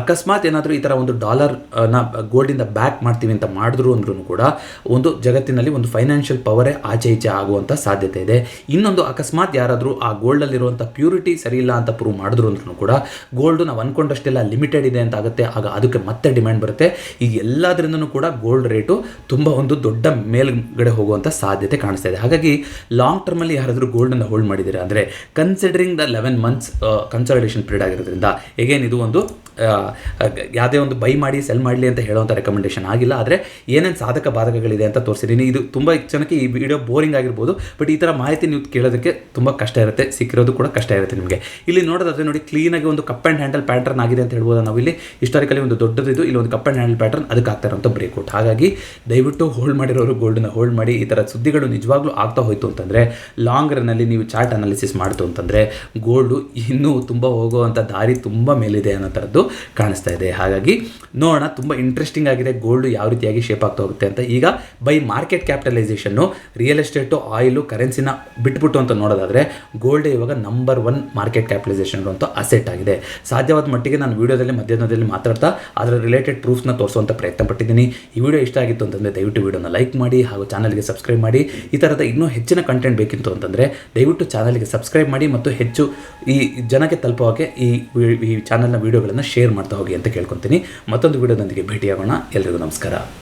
ಅಕಸ್ಮಾತ್ ಏನಾದರೂ ಈ ಥರ ಒಂದು ಡಾಲರ್ನ ಗೋಲ್ಡಿಂದ ಬ್ಯಾಕ್ ಮಾಡ್ತೀವಿ ಅಂತ ಮಾಡಿದ್ರು ಅಂದ್ರೂ ಕೂಡ ಒಂದು ಜಗತ್ತಿನಲ್ಲಿ ಒಂದು ಫೈನಾನ್ಷಿಯಲ್ ಪವರೇ ಆಚೆ ಈಚೆ ಆಗುವಂಥ ಸಾಧ್ಯತೆ ಇದೆ. ಇನ್ನೊಂದು ಅಕಸ್ಮಾತ್ ಯಾರಾದರೂ ಆ ಗೋಲ್ಡಲ್ಲಿರುವಂಥ ಪ್ಯೂರಿಟಿ ಸರಿ ಇಲ್ಲ ಅಂತ ಪ್ರೂವ್ ಮಾಡಿದ್ರು ಅಂದ್ರೂ ಕೂಡ ಗೋಲ್ಡು ನಾವು ಅಂದ್ಕೊಂಡಷ್ಟೆಲ್ಲ ಲಿಮಿಟೆಡ್ ಇದೆ ಅಂತ ಆಗುತ್ತೆ. ಆಗ ಅದಕ್ಕೆ ಮತ್ತೆ ಡಿಮ್ಯಾಂಡ್ ಬರುತ್ತೆ. ಈಗ ಎಲ್ಲದರಿಂದನೂ ಕೂಡ ಗೋಲ್ಡ್ ರೇಟು ತುಂಬ ಒಂದು ದೊಡ್ಡ ಮೇಲ್ಗಡೆ ಹೋಗುವಂಥ ಸಾಧ್ಯತೆ ಕಾಣಿಸ್ತಾ ಇದೆ. ಹಾಗಾಗಿ ಲಾಂಗ್ ಟರ್ಮಲ್ಲಿ ಯಾರಾದರೂ ಗೋಲ್ಡನ್ನು ಹೋಲ್ಡ್ ಮಾಡಿದ್ದೀರಾ ಅಂದರೆ considering the 11 months consolidation period ಆಗಿರೋದ್ರಿಂದ ಎಗೇನ್ ಇದು ಒಂದು ಯಾವುದೇ ಒಂದು ಬೈ ಮಾಡಿ ಸೆಲ್ ಮಾಡಲಿ ಅಂತ ಹೇಳುವಂಥ ರೆಕಮೆಂಡೇಷನ್ ಆಗಿಲ್ಲ. ಆದರೆ ಏನೇನು ಸಾಧಕ ಬಾಧಕಗಳಿದೆ ಅಂತ ತೋರಿಸಿದ್ದೀನಿ. ಇದು ತುಂಬ ಜನಕ್ಕೆ ಈ ವಿಡಿಯೋ ಬೋರಿಂಗ್ ಆಗಿರ್ಬೋದು, ಬಟ್ ಈ ಥರ ಮಾಹಿತಿ ನೀವು ಕೇಳೋದಕ್ಕೆ ತುಂಬ ಕಷ್ಟ ಇರುತ್ತೆ, ಸಿಕ್ಕಿರೋದು ಕೂಡ ಕಷ್ಟ ಇರುತ್ತೆ ನಿಮಗೆ. ಇಲ್ಲಿ ನೋಡೋದಾದರೆ ನೋಡಿ, ಕ್ಲೀನಾಗಿ ಒಂದು ಕಪ್ ಆ್ಯಂಡ್ ಹ್ಯಾಂಡಲ್ ಪ್ಯಾಟರ್ನ್ ಆಗಿದೆ ಅಂತ ಹೇಳ್ಬೋದು. ನಾವು ಇಲ್ಲಿ ಹಿಸ್ಟಾರಿಕಲಿ ಒಂದು ದೊಡ್ಡದಿದ್ದು, ಇಲ್ಲಿ ಒಂದು ಕಪ್ ಆ್ಯಂಡ್ ಹ್ಯಾಂಡಲ್ ಪ್ಯಾಟರ್ನ್, ಅದಕ್ಕೆ ಆಗ್ತಾ ಇರೋಂಥ ಬ್ರೇಕ್ಔಟ್. ಹಾಗಾಗಿ ದಯವಿಟ್ಟು ಹೋಲ್ಡ್ ಮಾಡಿರೋರು ಗೋಲ್ಡನ್ನ ಹೋಲ್ಡ್ ಮಾಡಿ. ಈ ಥರ ಸುದ್ದಿಗಳು ನಿಜವಾಗ್ಲೂ ಆಗ್ತಾ ಹೋಯಿತು ಅಂತಂದರೆ, ಲಾಂಗ್ ರನ್ನಲ್ಲಿ ನೀವು ಚಾರ್ಟ್ ಅನಾಲಿಸಿಸ್ ಮಾಡ್ತು ಅಂತಂದರೆ ಗೋಲ್ಡು ಇನ್ನೂ ತುಂಬ ಹೋಗುವಂಥ ದಾರಿ ತುಂಬ ಮೇಲಿದೆ ಅನ್ನೋ ಥರದ್ದು ಕಾಣಿಸ್ತಾ ಇದೆ. ಹಾಗಾಗಿ ನೋಡೋಣ, ತುಂಬ ಇಂಟ್ರೆಸ್ಟಿಂಗ್ ಆಗಿದೆ ಗೋಲ್ಡು ಯಾವ ರೀತಿಯಾಗಿ ಶೇಪ್ ಆಗ್ತಾ ಹೋಗುತ್ತೆ ಅಂತ. ಈಗ ಬೈ ಮಾರ್ಕೆಟ್ ಕ್ಯಾಪಿಟಲೈಸೇಷನ್ನು ರಿಯಲ್ ಎಸ್ಟೇಟು, ಆಯಿಲು, ಕರೆನ್ಸಿನ ಬಿಟ್ಬಿಟ್ಟು ಅಂತ ನೋಡೋದಾದರೆ ಗೋಲ್ಡ್ ಇವಾಗ ನಂಬರ್ 1 ಮಾರ್ಕೆಟ್ ಕ್ಯಾಪಿಟಲೈಸೇಷನ್ ಅಂತ ಅಸೆಟ್ ಆಗಿದೆ. ಸಾಧ್ಯವಾದ ಮಟ್ಟಿಗೆ ನಾನು ವಿಡಿಯೋದಲ್ಲಿ ಮಧ್ಯದಲ್ಲಿ ಮಾತಾಡ್ತಾ ಅದರ ರಿಲೇಟೆಡ್ ಪ್ರೂಫ್ಸ್ನ ತೋರಿಸುವಂಥ ಪ್ರಯತ್ನ ಪಟ್ಟಿದ್ದೀನಿ. ಈ ವಿಡಿಯೋ ಇಷ್ಟ ಆಗಿತ್ತು ಅಂತಂದರೆ ದಯವಿಟ್ಟು ವಿಡಿಯೋನ ಲೈಕ್ ಮಾಡಿ ಹಾಗೂ ಚಾನಲ್ಗೆ ಸಬ್ಸ್ಕ್ರೈಬ್ ಮಾಡಿ. ಈ ಥರದ ಇನ್ನೂ ಹೆಚ್ಚಿನ ಕಂಟೆಂಟ್ ಬೇಕಿತ್ತು ಅಂತಂದರೆ ದಯವಿಟ್ಟು ಚಾನಲ್ಗೆ ಸಬ್ಸ್ಕ್ರೈಬ್ ಮಾಡಿ ಮತ್ತು ಹೆಚ್ಚು ಈ ಜನಕ್ಕೆ ತಲುಪೋಕ್ಕೆ ಈ ಚಾನಲ್ನ ವಿಡಿಯೋಗಳನ್ನು ಶೇರ್ ಮಾಡ್ತಾ ಹೋಗಿ ಅಂತ ಕೇಳ್ಕೊತೀನಿ. ಮತ್ತೊಂದು ವಿಡಿಯೋದೊಂದಿಗೆ ಭೇಟಿಯಾಗೋಣ. ಎಲ್ರಿಗೂ ನಮಸ್ಕಾರ.